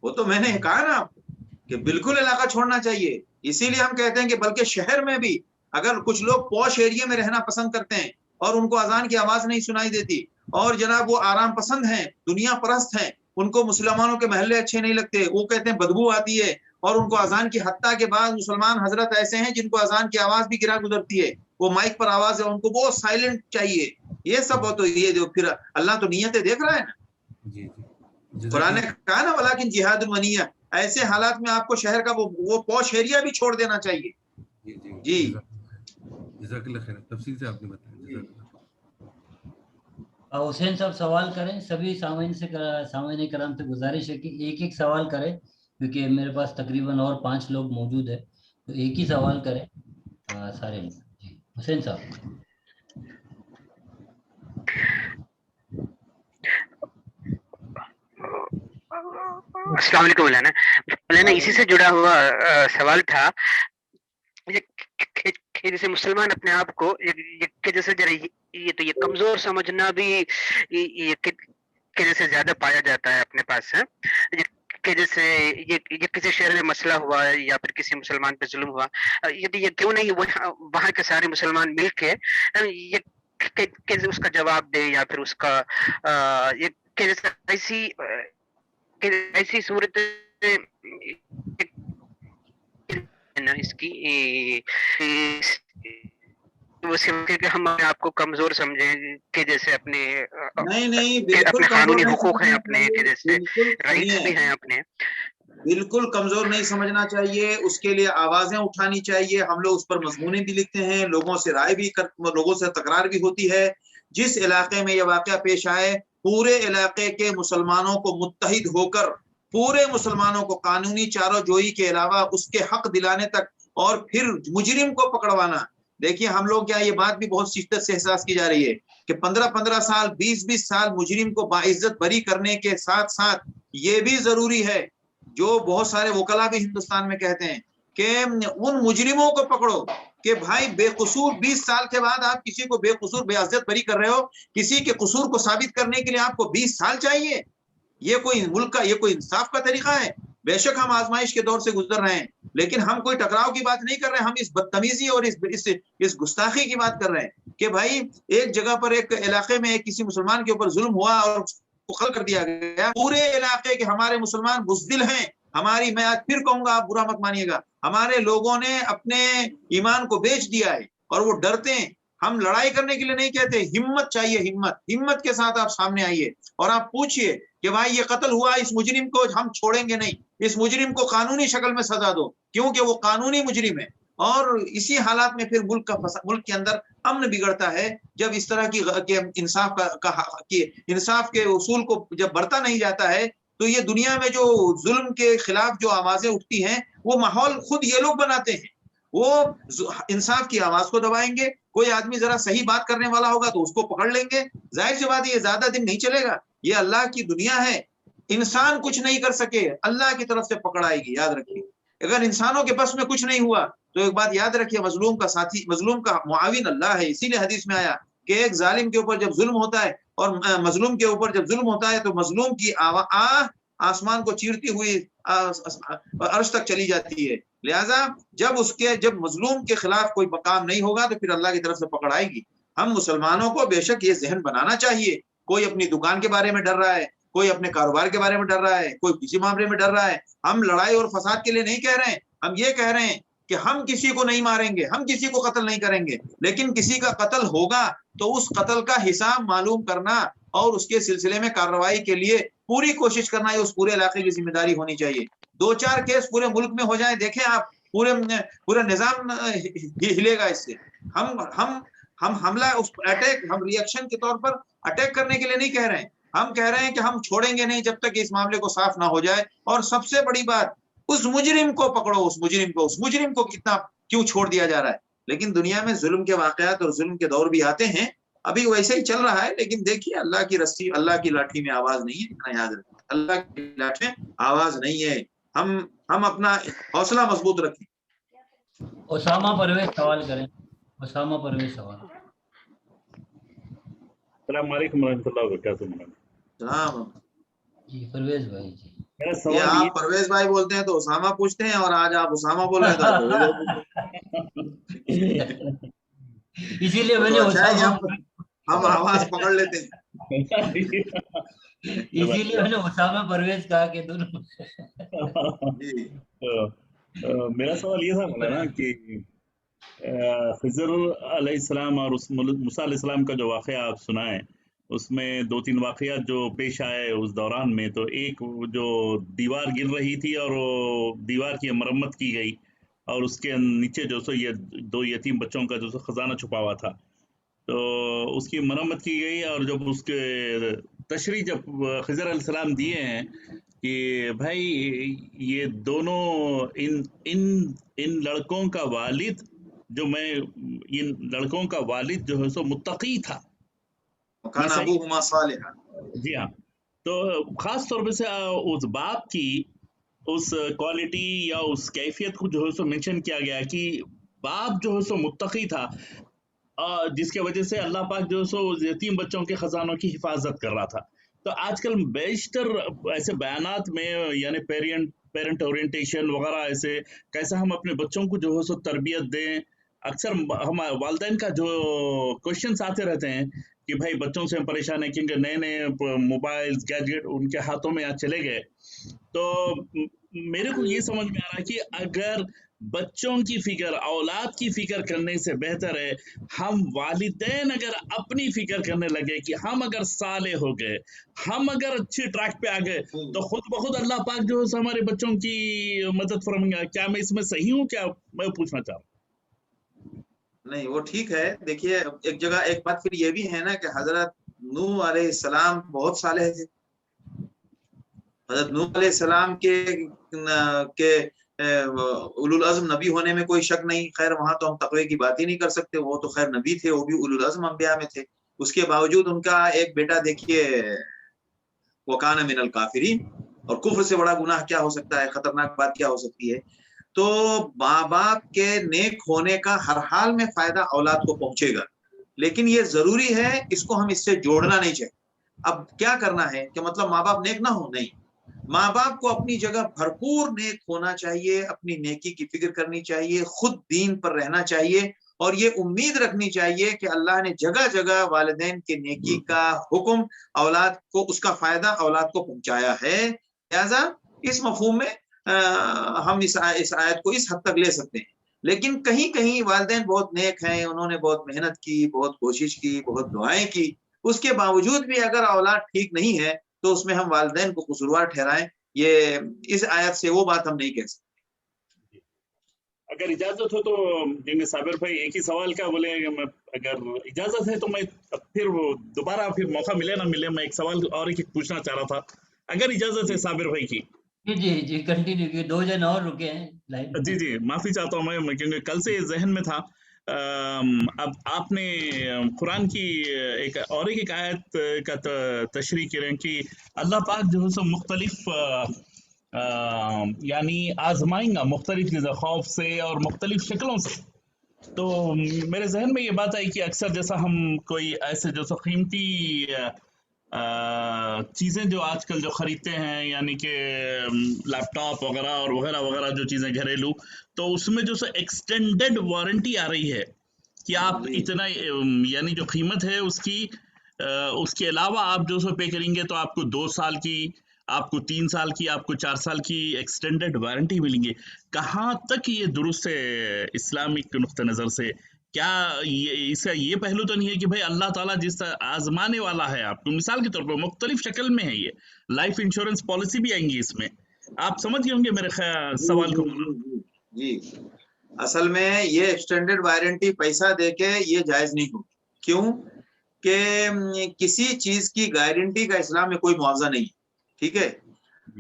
وہ تو میں نے کہا نا آپ کو کہ بالکل علاقہ چھوڑنا چاہیے. اسی لیے ہم کہتے ہیں کہ بلکہ شہر میں بھی اگر کچھ لوگ پوش ایریے میں رہنا پسند کرتے ہیں اور ان کو اذان کی آواز نہیں سنائی دیتی اور جناب وہ آرام پسند ہیں، دنیا پرست ہیں، ان کو مسلمانوں کے محلے اچھے نہیں لگتے، وہ کہتے ہیں بدبو آتی ہے، اور ان کو اذان کی حتیٰ کے بعد مسلمان حضرت ایسے ہیں جن کو اذان کی آواز بھی گرا گزرتی ہے، وہ مائک پر آواز ہے، ان کو بہت سائلنٹ چاہیے. یہ سب ہو تو یہ جو پھر اللہ تو نیتیں دیکھ رہا ہے نا. قرآن نے کہا نا ولیکن جہاد المنیہ، ایسے حالات میں آپ کو شہر کا وہ پوش ایریا بھی چھوڑ دینا چاہیے. جی جزاک اللہ خیر، تفصیل سے آپ نے بتایا. حسین صاحب سوال کریں. سبھی سامعین کرام سے گزارش ہے کہ ایک ایک سوال کریں کیونکہ میرے پاس تقریباً اور 5 لوگ موجود ہیں، تو ایک ہی سوال کریں سارے لوگ. جی حسین صاحب. السلام علیکم مولانا. اسی سے جڑا ہوا سوال تھا کہ جیسے مسلمان اپنے آپ کو جیسے یہ کمزور سمجھنا بھی جیسے زیادہ پایا جاتا ہے اپنے پاس ہے کہ جیسے یہ کسی شہر میں مسئلہ ہوا یا پھر کسی مسلمان پہ ظلم ہوا، یہ کیوں نہیں وہاں کے سارے مسلمان مل کے اس کا جواب دے یا پھر اس کا ایسی صورت اس کی کہ ہم آپ کو کمزور سمجھیں کہ جیسے اپنے قانونی حقوق ہیں، اپنے جیسے رائٹس بھی ہیں اپنے. بالکل کمزور نہیں سمجھنا چاہیے، اس کے لیے آوازیں اٹھانی چاہیے. ہم لوگ اس پر مضمونیں بھی لکھتے ہیں، لوگوں سے رائے بھی لوگوں سے تکرار بھی ہوتی ہے. جس علاقے میں یہ واقعہ پیش آئے پورے علاقے کے مسلمانوں کو متحد ہو کر پورے مسلمانوں کو قانونی چاروں جوئی کے علاوہ اس کے حق دلانے تک اور پھر مجرم کو پکڑوانا. دیکھیے ہم لوگ کیا یہ بات بھی بہت شدت سے احساس کی جا رہی ہے کہ 15 سال 20 سال مجرم کو باعزت بری کرنے کے ساتھ ساتھ یہ بھی ضروری ہے جو بہت سارے وکلا بھی ہندوستان میں کہتے ہیں کہ ان مجرموں کو پکڑو کہ بھائی بے قصور 20 سال کے بعد آپ کسی کو بے قصور بے عزت بری کر رہے ہو، کسی کے قصور کو ثابت کرنے کے لیے آپ کو 20 سال چاہیے؟ یہ کوئی ملک کا، یہ کوئی انصاف کا طریقہ ہے؟ بے شک ہم آزمائش کے دور سے گزر رہے ہیں، لیکن ہم کوئی ٹکراؤ کی بات نہیں کر رہے ہیں، ہم اس بدتمیزی اور اس گستاخی کی بات کر رہے ہیں کہ بھائی ایک جگہ پر ایک علاقے میں ایک کسی مسلمان کے اوپر ظلم ہوا اور قتل کر دیا گیا، پورے علاقے کے ہمارے مسلمان بزدل ہیں، ہماری، میں آج پھر کہوں گا، آپ برا مت مانیے گا، ہمارے لوگوں نے اپنے ایمان کو بیچ دیا ہے اور وہ ڈرتے ہیں۔ ہم لڑائی کرنے کے لیے نہیں کہتے، ہمت چاہیے، ہمت کے ساتھ آپ سامنے آئیے اور آپ پوچھئے کہ بھائی یہ قتل ہوا، اس مجرم کو ہم چھوڑیں گے نہیں، اس مجرم کو قانونی شکل میں سزا دو، کیونکہ وہ قانونی مجرم ہے۔ اور اسی حالات میں پھر ملک کے اندر امن بگڑتا ہے، جب اس طرح کی انصاف کے اصول کو جب برتا نہیں جاتا ہے، تو یہ دنیا میں جو ظلم کے خلاف جو آوازیں اٹھتی ہیں، وہ ماحول خود یہ لوگ بناتے ہیں۔ وہ انصاف کی آواز کو دبائیں گے، کوئی آدمی ذرا صحیح بات کرنے والا ہوگا تو اس کو پکڑ لیں گے، ظاہر سی بات یہ زیادہ دن نہیں چلے گا، یہ اللہ کی دنیا ہے، انسان کچھ نہیں کر سکے، اللہ کی طرف سے پکڑ آئے گی، یاد رکھیے۔ اگر انسانوں کے بس میں کچھ نہیں ہوا تو ایک بات یاد رکھیے، مظلوم کا ساتھی، مظلوم کا معاون اللہ ہے، اسی لیے حدیث میں آیا کہ ایک ظالم کے اوپر جب ظلم ہوتا ہے اور مظلوم کے اوپر جب ظلم ہوتا ہے تو مظلوم کی آسمان کو چیرتی ہوئی عرش تک چلی جاتی ہے، لہذا جب مظلوم کے خلاف کوئی کام نہیں ہوگا تو پھر اللہ کی طرف سے پکڑ آئے گی۔ ہم مسلمانوں کو بے شک یہ ذہن بنانا چاہیے، کوئی اپنی دکان کے بارے میں ڈر رہا ہے، کوئی اپنے کاروبار کے بارے میں ڈر رہا ہے، کوئی کسی معاملے میں ڈر رہا ہے، ہم لڑائی اور فساد کے لیے نہیں کہہ رہے ہیں، ہم یہ کہہ رہے ہیں کہ ہم کسی کو نہیں ماریں گے، ہم کسی کو قتل نہیں کریں گے، لیکن کسی کا قتل ہوگا تو اس قتل کا حساب معلوم کرنا اور اس کے سلسلے میں کارروائی کے لیے پوری کوشش کرنا، یہ اس پورے علاقے کی ذمہ داری ہونی چاہیے۔ 2-4 کیس پورے ملک میں ہو جائیں، دیکھیں آپ، پورا نظام ہلے گا اس سے۔ ہم حملہ، ہم ری ایکشن کے طور پر اٹیک کرنے کے لیے نہیں کہہ رہے ہیں، ہم کہہ رہے ہیں کہ ہم چھوڑیں گے نہیں جب تک اس معاملے کو صاف نہ ہو جائے۔ اور سب سے بڑی بات، اس مجرم کو پکڑو، اس مجرم کو کتنا کیوں چھوڑ دیا جا رہا ہے؟ لیکن دنیا میں ظلم کے واقعات اور ظلم کے دور بھی آتے ہیں، ابھی ویسے ہی چل رہا ہے، لیکن دیکھیے اللہ کی رسی، اللہ کی لاٹھی میں آواز نہیں ہے، اتنا یاد رکھیں، اللہ کی لاٹھی میں آواز نہیں ہے۔ ہم اپنا حوصلہ مضبوط رکھیں۔ اسامہ پرویز سوال کریں، اسامہ پرویز سوال۔ السلام علیکم ورحمۃ اللہ وبرکاتہ۔ سلام جی پرویز بھائی جی، میرا یہ سوال آپ پرویز بھائی بولتے ہیں تو اسامہ پوچھتے ہیں، اور آج آپ اسامہ بول رہے ہیں تو آپ پرویز بھائی پوچھتے ہیں۔ اسی لیے میں نے تو اچھا ہے کہ اسامہ، ہم آواز پکڑ لیتے ہیں۔ اسی لیے میں نے اسامہ پرویز کہا کہ دونوں۔ جی میرا سوال یہ تھا مولانا کہ خضر علیہ السلام اور موسیٰ علیہ السلام کا جو واقعہ آپ سنائیں، اس میں 2-3 واقعات جو پیش آئے اس دوران میں، تو ایک جو دیوار گر رہی تھی اور وہ دیوار کی مرمت کی گئی، اور اس کے نیچے جو سو یہ 2 یتیم بچوں کا جو سو خزانہ چھپا ہوا تھا، تو اس کی مرمت کی گئی، اور جب اس کے تشریح جب خضر علیہ السلام دیے ہیں کہ بھائی یہ دونوں ان لڑکوں کا والد ان لڑکوں کا والد جو ہے سو متقی تھا، کان ابوہما صالحا۔ جی ہاں، تو خاص طور پہ سے اس باپ کی اس کوالٹی یا اس کیفیت کو جو ہے سو منشن کیا گیا کہ باپ جو ہے سو متقی تھا، جس کی وجہ سے اللہ پاک جو ہے سو یتیم بچوں کے خزانوں کی حفاظت کر رہا تھا۔ تو آج کل بیشتر ایسے بیانات میں یعنی پیرنٹ اورینٹیشن وغیرہ، ایسے کیسا ہم اپنے بچوں کو جو ہے سو تربیت دیں، اکثر ہم والدین کا جو کوشچنس آتے رہتے ہیں کہ بھائی بچوں سے ہم پریشان ہیں کیونکہ نئے موبائلز گیجٹ ان کے ہاتھوں میں آج چلے گئے۔ تو میرے کو یہ سمجھ میں آ رہا ہے کہ اگر بچوں کی فکر، اولاد کی فکر کرنے سے بہتر ہے ہم والدین اگر اپنی فکر کرنے لگے کہ ہم اگر صالح ہو گئے، ہم اگر اچھی ٹریک پہ آ گئے، تو خود بخود اللہ پاک جو ہے ہمارے بچوں کی مدد فرمائیں گا۔ کیا میں اس میں صحیح ہوں؟ کیا میں پوچھنا چاہ رہا ہوں؟ نہیں، وہ ٹھیک ہے۔ دیکھیے ایک جگہ ایک بات پھر یہ بھی ہے نا کہ حضرت نوح علیہ السلام بہت صالح تھے۔ حضرت نوح علیہ السلام کے اولو العزم نبی ہونے میں کوئی شک نہیں، خیر وہاں تو ہم تقوی کی بات ہی نہیں کر سکتے، وہ تو خیر نبی تھے، وہ بھی اولو العزم انبیاء میں تھے۔ اس کے باوجود ان کا ایک بیٹا دیکھیے وکان من الکافرین، اور کفر سے بڑا گناہ کیا ہو سکتا ہے، خطرناک بات کیا ہو سکتی ہے۔ تو ماں باپ کے نیک ہونے کا ہر حال میں فائدہ اولاد کو پہنچے گا، لیکن یہ ضروری ہے اس کو ہم اس سے جوڑنا نہیں چاہیے۔ اب کیا کرنا ہے کہ مطلب ماں باپ نیک نہ ہو؟ نہیں، ماں باپ کو اپنی جگہ بھرپور نیک ہونا چاہیے، اپنی نیکی کی فکر کرنی چاہیے، خود دین پر رہنا چاہیے، اور یہ امید رکھنی چاہیے کہ اللہ نے جگہ جگہ والدین کے نیکی کا حکم اولاد کو، اس کا فائدہ اولاد کو پہنچایا ہے۔ لہذا اس مفہوم میں ہم اس آیت کو اس حد تک لے سکتے ہیں۔ لیکن کہیں کہیں والدین بہت نیک ہیں، انہوں نے بہت محنت کی، بہت کوشش کی، بہت دعائیں کی، اس کے باوجود بھی اگر اولاد ٹھیک نہیں ہے تو اس میں ہم والدین کو قصوروار ٹھہرائیں، یہ اس آیت سے وہ بات ہم نہیں کہہ سکتے۔ اگر اجازت ہو تو صابر بھائی ایک ہی سوال کا بولے، اگر اجازت ہے تو میں پھر دوبارہ پھر موقع ملے نہ ملے میں ایک سوال اور ایک پوچھنا چاہ رہا تھا، اگر اجازت ہے صابر بھائی کی۔ جی کنٹینیو کیے، 2 جن اور رکے ہیں لائن میں۔ جی معافی چاہتا ہوں میں، کیونکہ کل سے ذہن میں تھا۔ اب آپ نے قرآن کی ایک آیت کا تشریح کریں کہ اللہ پاک جو ہے سو مختلف یعنی آزمائیں گا مختلف چیزیں، خوف سے اور مختلف شکلوں سے۔ تو میرے ذہن میں یہ بات آئی کہ اکثر جیسا ہم کوئی ایسے جو سو قیمتی چیزیں جو آج کل جو خریدتے ہیں، یعنی کہ لیپ ٹاپ وغیرہ اور وغیرہ وغیرہ جو چیزیں گھریلو، تو اس میں جو سو ایکسٹینڈڈ وارنٹی آ رہی ہے کہ آپ اتنا یعنی جو قیمت ہے اس کے علاوہ آپ جو سو پے کریں گے تو آپ کو 2 سال کی، آپ کو 3 سال کی، آپ کو 4 سال کی ایکسٹینڈڈ وارنٹی ملیں گے۔ کہاں تک یہ درست ہے اسلامک نقطہ نظر سے؟ کیا اس کا یہ پہلو تو نہیں ہے کہ بھائی اللہ تعالیٰ جس طرح آزمانے والا ہے آپ کو، مثال کے طور پر مختلف شکل میں ہے، یہ لائف انشورنس پالیسی بھی آئیں گی اس میں، آپ سمجھ گئے ہوں گے میرے سوال کو۔ جی اصل میں یہ ایکسٹینڈڈ وارنٹی پیسہ دے کے یہ جائز نہیں ہوگی۔ کیوں کہ کسی چیز کی گارنٹی کا اسلام میں کوئی معاوضہ نہیں ہے، ٹھیک ہے؟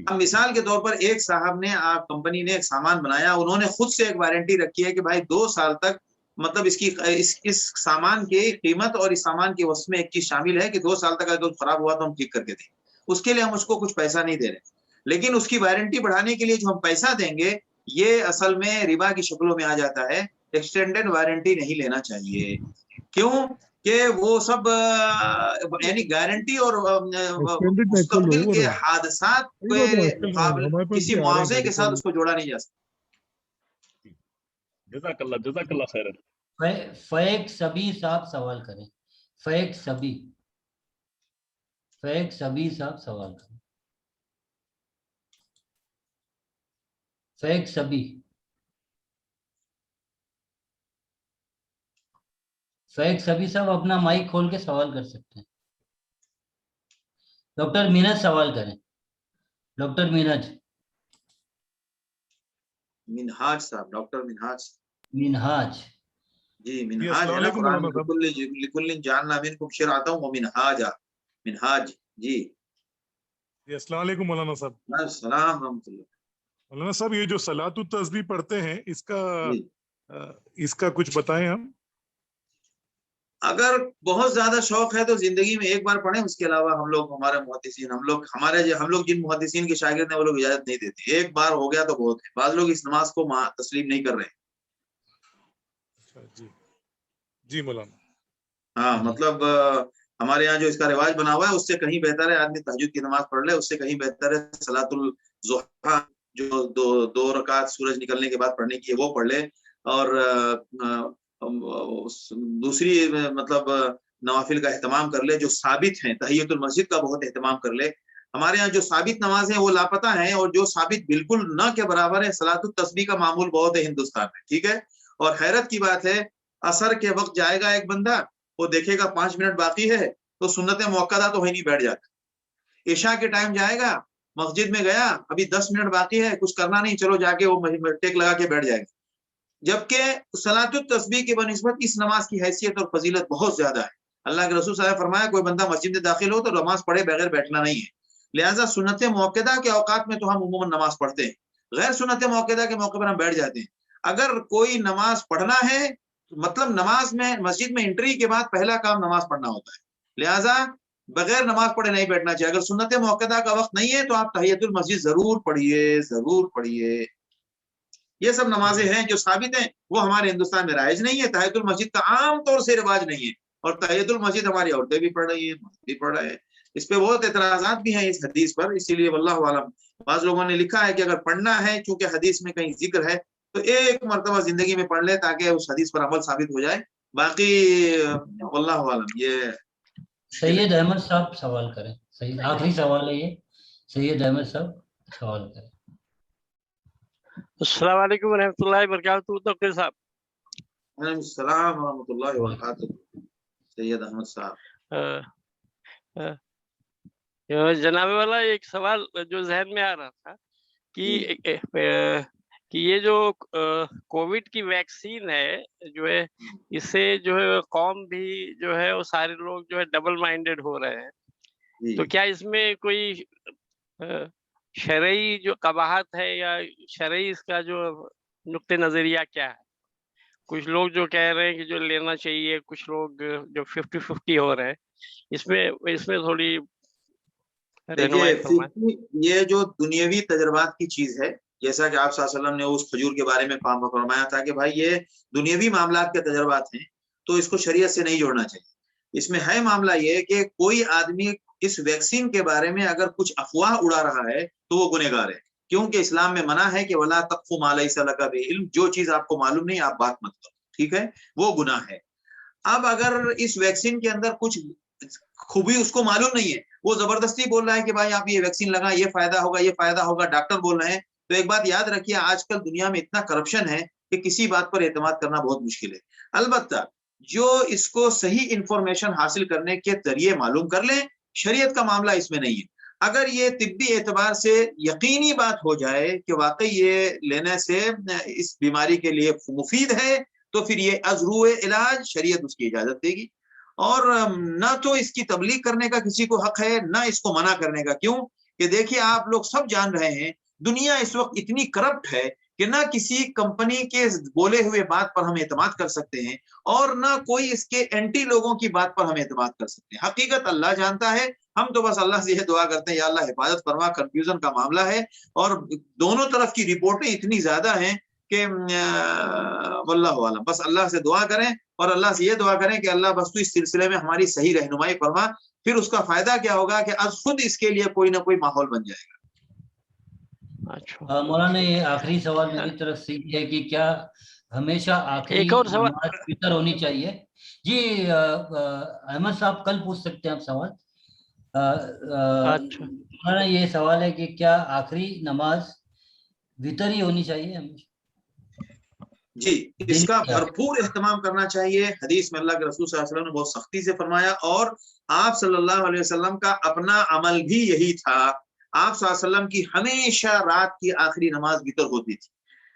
اب مثال کے طور پر ایک صاحب نے، کمپنی نے ایک سامان بنایا، انہوں نے خود سے ایک وارنٹی رکھی ہے کہ بھائی 2 سال تک، مطلب اس سامان کی قیمت اور اس سامان کی وصف میں ایک چیز شامل ہے کہ 2 سال تک اگر خراب ہوا تو ہم ٹھیک کر کے دیں، اس کے لیے ہم اس کو کچھ پیسہ نہیں دے رہے، لیکن اس کی وارنٹی بڑھانے کے لیے جو ہم پیسہ دیں گے یہ اصل میں ربا کی شکلوں میں آ جاتا ہے۔ ایکسٹینڈڈ وارنٹی نہیں لینا چاہیے، کیوں کہ وہ سب یعنی گارنٹی اور مستقبل کے حادثات کے مقابلے کسی معاوضے کے ساتھ اس کو جوڑا نہیں جا سکتا۔ جزاک اللہ خیر۔ فیک سبھی صاحب سوال کریں، فیک سبھی صاحب سوال کریں، فیک سبھی صاحب اپنا مائک کھول کے سوال کر سکتے ہیں۔ ڈاکٹر مینج سوال کریں، ڈاکٹر مینج صاحب، ڈاکٹر منہاج جی منہاج ہے نا، قرآن لکل جعلنا منکم شرعۃ و منہاجا، منہاج جی۔ السلام علیکم مولانا صاحب۔ السلام ورحمۃ اللہ۔ مولانا صاحب یہ جو صلاۃ التسبیح پڑھتے ہیں اس کا کچھ بتائیں ہم۔ اگر بہت زیادہ شوق ہے تو زندگی میں ایک بار پڑھیں، اس کے علاوہ ہمارے محدثین، ہم لوگ جن محدثین کے شاگرد ہیں وہ لوگ اجازت نہیں دیتے، ایک بار ہو گیا تو بہت ہے۔ بعض لوگ اس نماز کو تسلیم نہیں کر رہے ہیں۔ جی مولانا۔ ہاں مطلب ہمارے یہاں جو اس کا رواج بنا ہوا ہے اس سے کہیں بہتر ہے آدمی تہجد کی نماز پڑھ لے، اس سے کہیں بہتر ہے صلاۃ الضحیٰ جو 2 رکعت سورج نکلنے کے بعد پڑھنے کی ہے وہ پڑھ لے، اور دوسری مطلب نوافل کا اہتمام کر لے جو ثابت ہیں، تحیۃ المسجد کا بہت اہتمام کر لے۔ ہمارے یہاں جو ثابت نماز ہیں وہ لاپتہ ہیں، اور جو ثابت بالکل نہ کے برابر ہے صلاۃ التسبیح کا معمول بہت ہے ہندوستان میں، ٹھیک ہے؟ اور حیرت کی بات ہے، عصر کے وقت جائے گا ایک بندہ، وہ دیکھے گا 5 منٹ باقی ہے تو سنت موقدہ تو وہیں نہیں بیٹھ جاتا۔ عشاء کے ٹائم جائے گا، مسجد میں گیا، ابھی 10 منٹ باقی ہے، کچھ کرنا نہیں، چلو جا کے وہ ٹیک لگا کے بیٹھ جائے گا، جبکہ صلاۃ التسبیح کی بنسبت اس نماز کی حیثیت اور فضیلت بہت زیادہ ہے۔ اللہ کے رسول صلی اللہ علیہ وسلم نے فرمایا کوئی بندہ مسجد میں داخل ہو تو نماز پڑھے بغیر بیٹھنا نہیں ہے۔ لہٰذا سنت موقدہ کے اوقات میں تو ہم عموماً نماز پڑھتے ہیں، غیر سنت موقدہ کے موقع پر ہم بیٹھ جاتے ہیں۔ اگر کوئی نماز پڑھنا ہے، مطلب نماز میں مسجد میں انٹری کے بعد پہلا کام نماز پڑھنا ہوتا ہے، لہٰذا بغیر نماز پڑھے نہیں بیٹھنا چاہیے۔ اگر سنت موقدہ کا وقت نہیں ہے تو آپ تحیۃ المسجد ضرور پڑھیے، ضرور پڑھیے۔ یہ سب نمازیں ہیں جو ثابت ہیں، وہ ہمارے ہندوستان میں رائج نہیں ہے. تحیۃ المسجد کا عام طور سے رواج نہیں ہے، اور تحیۃ المسجد ہماری عورتیں بھی پڑھ رہی ہیں، مرد بھی پڑھ رہے ہیں. اس پہ بہت اعتراضات بھی ہیں اس حدیث پر، اسی لیے واللہ عالم بعض لوگوں نے لکھا ہے کہ اگر پڑھنا ہے، چونکہ حدیث میں کہیں ذکر ہے، تو ایک مرتبہ زندگی میں پڑھ لے تاکہ اس حدیث پر عمل ثابت ہو جائے. باقی واللہ عالم. یہ سید احمد صاحب سوال کریں. سید آخری سوال ہے یہ، سید احمد صاحب سوال کریں. السلام علیکم ورحمۃ اللہ وبرکاتہ. توقیر صاحب. وعلیکم السلام ورحمۃ اللہ وبرکاتہ. سید احمد صاحب. جناب والا ایک سوال جو ذہن میں آ رہا تھا کہ یہ جو کووڈ کی ویکسین ہے جو ہے، اس سے جو ہے قوم بھی جو ہے وہ سارے لوگ جو ہے ڈبل مائنڈیڈ ہو رہے ہیں، تو کیا اس میں کوئی شرعی جو قباحت ہے یا شرعی اس کا جو نقطہ نظریہ کیا ہے؟ کچھ لوگ جو کہہ رہے ہیں کہ جو لینا چاہیے، کچھ لوگ جو 50-50 ہو رہے ہیں. اس میں تھوڑی دیکھیے، یہ جو دنیاوی تجربات کی چیز ہے، جیسا کہ آپ صلی اللہ علیہ وسلم نے اس کھجور کے بارے میں فرمایا تھا کہ بھائی یہ دنیاوی معاملات کے تجربات ہیں، تو اس کو شریعت سے نہیں جوڑنا چاہیے. اس میں ہے معاملہ یہ کہ کوئی آدمی اس ویکسین کے بارے میں اگر کچھ افواہ اڑا رہا ہے تو وہ گنہگار ہے، کیونکہ اسلام میں منع ہے کہ وَلَا تَقْفُ مَا لَيْسَ لَكَ بِهِ عِلْم، جو چیز آپ کو معلوم نہیں آپ بات مت کرو. ٹھیک ہے، وہ گناہ ہے. اب اگر اس ویکسین کے اندر کچھ خوبی اس کو معلوم نہیں ہے، وہ زبردستی بول رہا ہے کہ بھائی آپ یہ ویکسین لگائیں، یہ فائدہ ہوگا، یہ فائدہ ہوگا، ڈاکٹر بول رہے ہیں، تو ایک بات یاد رکھیے، آج کل دنیا میں اتنا کرپشن ہے کہ کسی بات پر اعتماد کرنا بہت مشکل ہے. البتہ جو اس کو صحیح انفارمیشن حاصل کرنے کے ذریعے معلوم کر لیں، شریعت کا معاملہ اس میں نہیں ہے. اگر یہ طبی اعتبار سے یقینی بات ہو جائے کہ واقعی یہ لینے سے اس بیماری کے لیے مفید ہے، تو پھر یہ ازروع علاج شریعت اس کی اجازت دے گی. اور نہ تو اس کی تبلیغ کرنے کا کسی کو حق ہے، نہ اس کو منع کرنے کا. کیوں کہ دیکھیے، آپ لوگ سب جان رہے ہیں دنیا اس وقت اتنی کرپٹ ہے کہ نہ کسی کمپنی کے بولے ہوئے بات پر ہم اعتماد کر سکتے ہیں، اور نہ کوئی اس کے اینٹی لوگوں کی بات پر ہم اعتماد کر سکتے ہیں. حقیقت اللہ جانتا ہے. ہم تو بس اللہ سے یہ دعا کرتے ہیں یا اللہ حفاظت فرما، کنفیوژن کا معاملہ ہے اور دونوں طرف کی رپورٹیں اتنی زیادہ ہیں کہ واللہ عالم. بس اللہ سے دعا کریں اور اللہ سے یہ دعا کریں کہ اللہ بس تو اس سلسلے میں ہماری صحیح رہنمائی فرما. پھر اس کا فائدہ کیا ہوگا کہ از خود اس کے لیے کوئی نہ کوئی ماحول بن جائے گا. مولانا یہ آخری سوال میری طرف سے یہ ہے کہ کیا ہمیشہ آخری ایک اور سوال فطر ہونی چاہیے؟ جی احمد صاحب کل پوچھ سکتے ہیں آپ سوال. مولانا یہ سوال ہے کہ کیا آخری نماز وطر ہی ہونی چاہیے ہمیشہ؟ جی، اس کا بھرپور اہتمام کرنا چاہیے. حدیث میں اللہ کے رسول صلی اللہ علیہ وسلم نے بہت سختی سے فرمایا، اور آپ صلی اللہ علیہ وسلم کا اپنا عمل بھی یہی تھا. آپ صلی اللہ علیہ وسلم کی ہمیشہ رات کی آخری نماز وطر ہوتی تھی.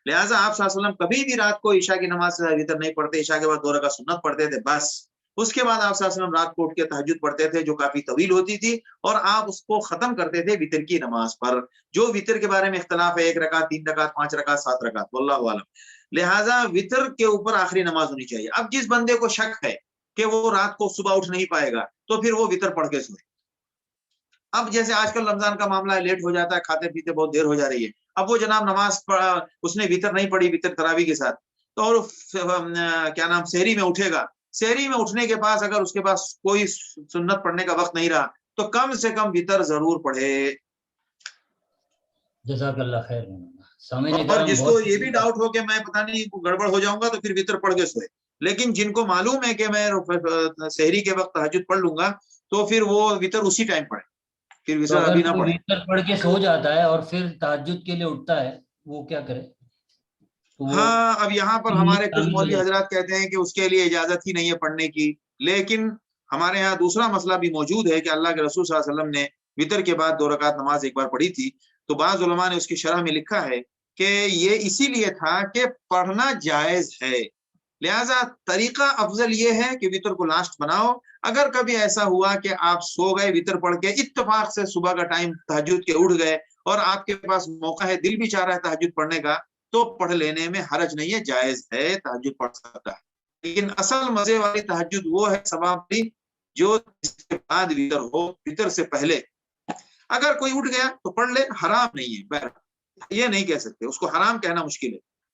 لہٰذا آپ صلی اللہ علیہ وسلم کبھی بھی رات کو عشاء کی نماز سے وطر نہیں پڑھتے. عشاء کے بعد 2 رکعت سنت پڑھتے تھے بس. اس کے بعد آپ صلی اللہ علیہ وسلم رات کو اٹھ کے تہجد پڑھتے تھے جو کافی طویل ہوتی تھی، اور آپ اس کو ختم کرتے تھے وطر کی نماز پر. جو وطر کے بارے میں اختلاف ہے، 1 رکعت، 3 رکعت، 5 رکعت، 7 رکعت، واللہ عالم. لہٰذا وطر کے اوپر آخری نماز ہونی چاہیے. اب جس بندے کو شک ہے کہ وہ رات کو صبح اٹھ نہیں پائے گا تو پھر وہ وطر پڑھ کے سوئے. اب جیسے آج کل رمضان کا معاملہ ہے، لیٹ ہو جاتا ہے، کھاتے پیتے بہت دیر ہو جا رہی ہے. اب وہ جناب نماز پڑھا، اس نے وطر نہیں پڑھی، وطر تراویح کے ساتھ، تو اور کیا نام سحری میں اٹھے گا. سحری میں اٹھنے کے پاس اگر اس کے پاس کوئی سنت پڑھنے کا وقت نہیں رہا تو کم سے کم وطر ضرور پڑھے. جزاک اللہ خیر. اور جس کو یہ بھی ڈاؤٹ ہو کہ میں پتہ نہیں گڑبڑ ہو جاؤں گا تو پھر وطر پڑھ کے سوئے. لیکن جن کو معلوم ہے کہ میں سحری کے وقت تہجد پڑھ لوں گا تو پھر وہ وطر اسی ٹائم پڑھے، پھر وطر ابھی نہ پڑھے. وطر پڑھ کے سو جاتا ہے اور پھر تہجد کے لیے اٹھتا ہے، وہ کیا کرے؟ ہاں، اب یہاں پر ہمارے کچھ مولوی حضرات کہتے ہیں کہ اس کے لیے اجازت ہی نہیں ہے پڑھنے کی. لیکن ہمارے یہاں دوسرا مسئلہ بھی موجود ہے کہ اللہ کے رسول صلی اللہ علیہ وسلم نے وطر کے بعد 2 رکعت نماز ایک بار پڑھی تھی. تو بعض علماء نے اس کی شرح میں لکھا ہے کہ یہ اسی لیے تھا کہ پڑھنا جائز ہے، لہذا طریقہ افضل یہ ہے کہ وطر کو لاسٹ بناؤ. اگر کبھی ایسا ہوا کہ آپ سو گئے وطر پڑھ کے، اتفاق سے صبح کا ٹائم تہجد کے اٹھ گئے اور آپ کے پاس موقع ہے، دل بھی چاہ رہا ہے تہجد پڑھنے کا، تو پڑھ لینے میں حرج نہیں ہے، جائز ہے، تہجد پڑھ سکتا ہے. لیکن اصل مزے والی تہجد وہ ہے ثواب جو اس کے بعد وطر ہو، وطر سے پہلے. اگر کوئی اٹھ گیا تو پڑھ لے، حرام نہیں ہے. یہ نہیں کہہ سکتے، اس کو حرام کہنا مشکل ہے.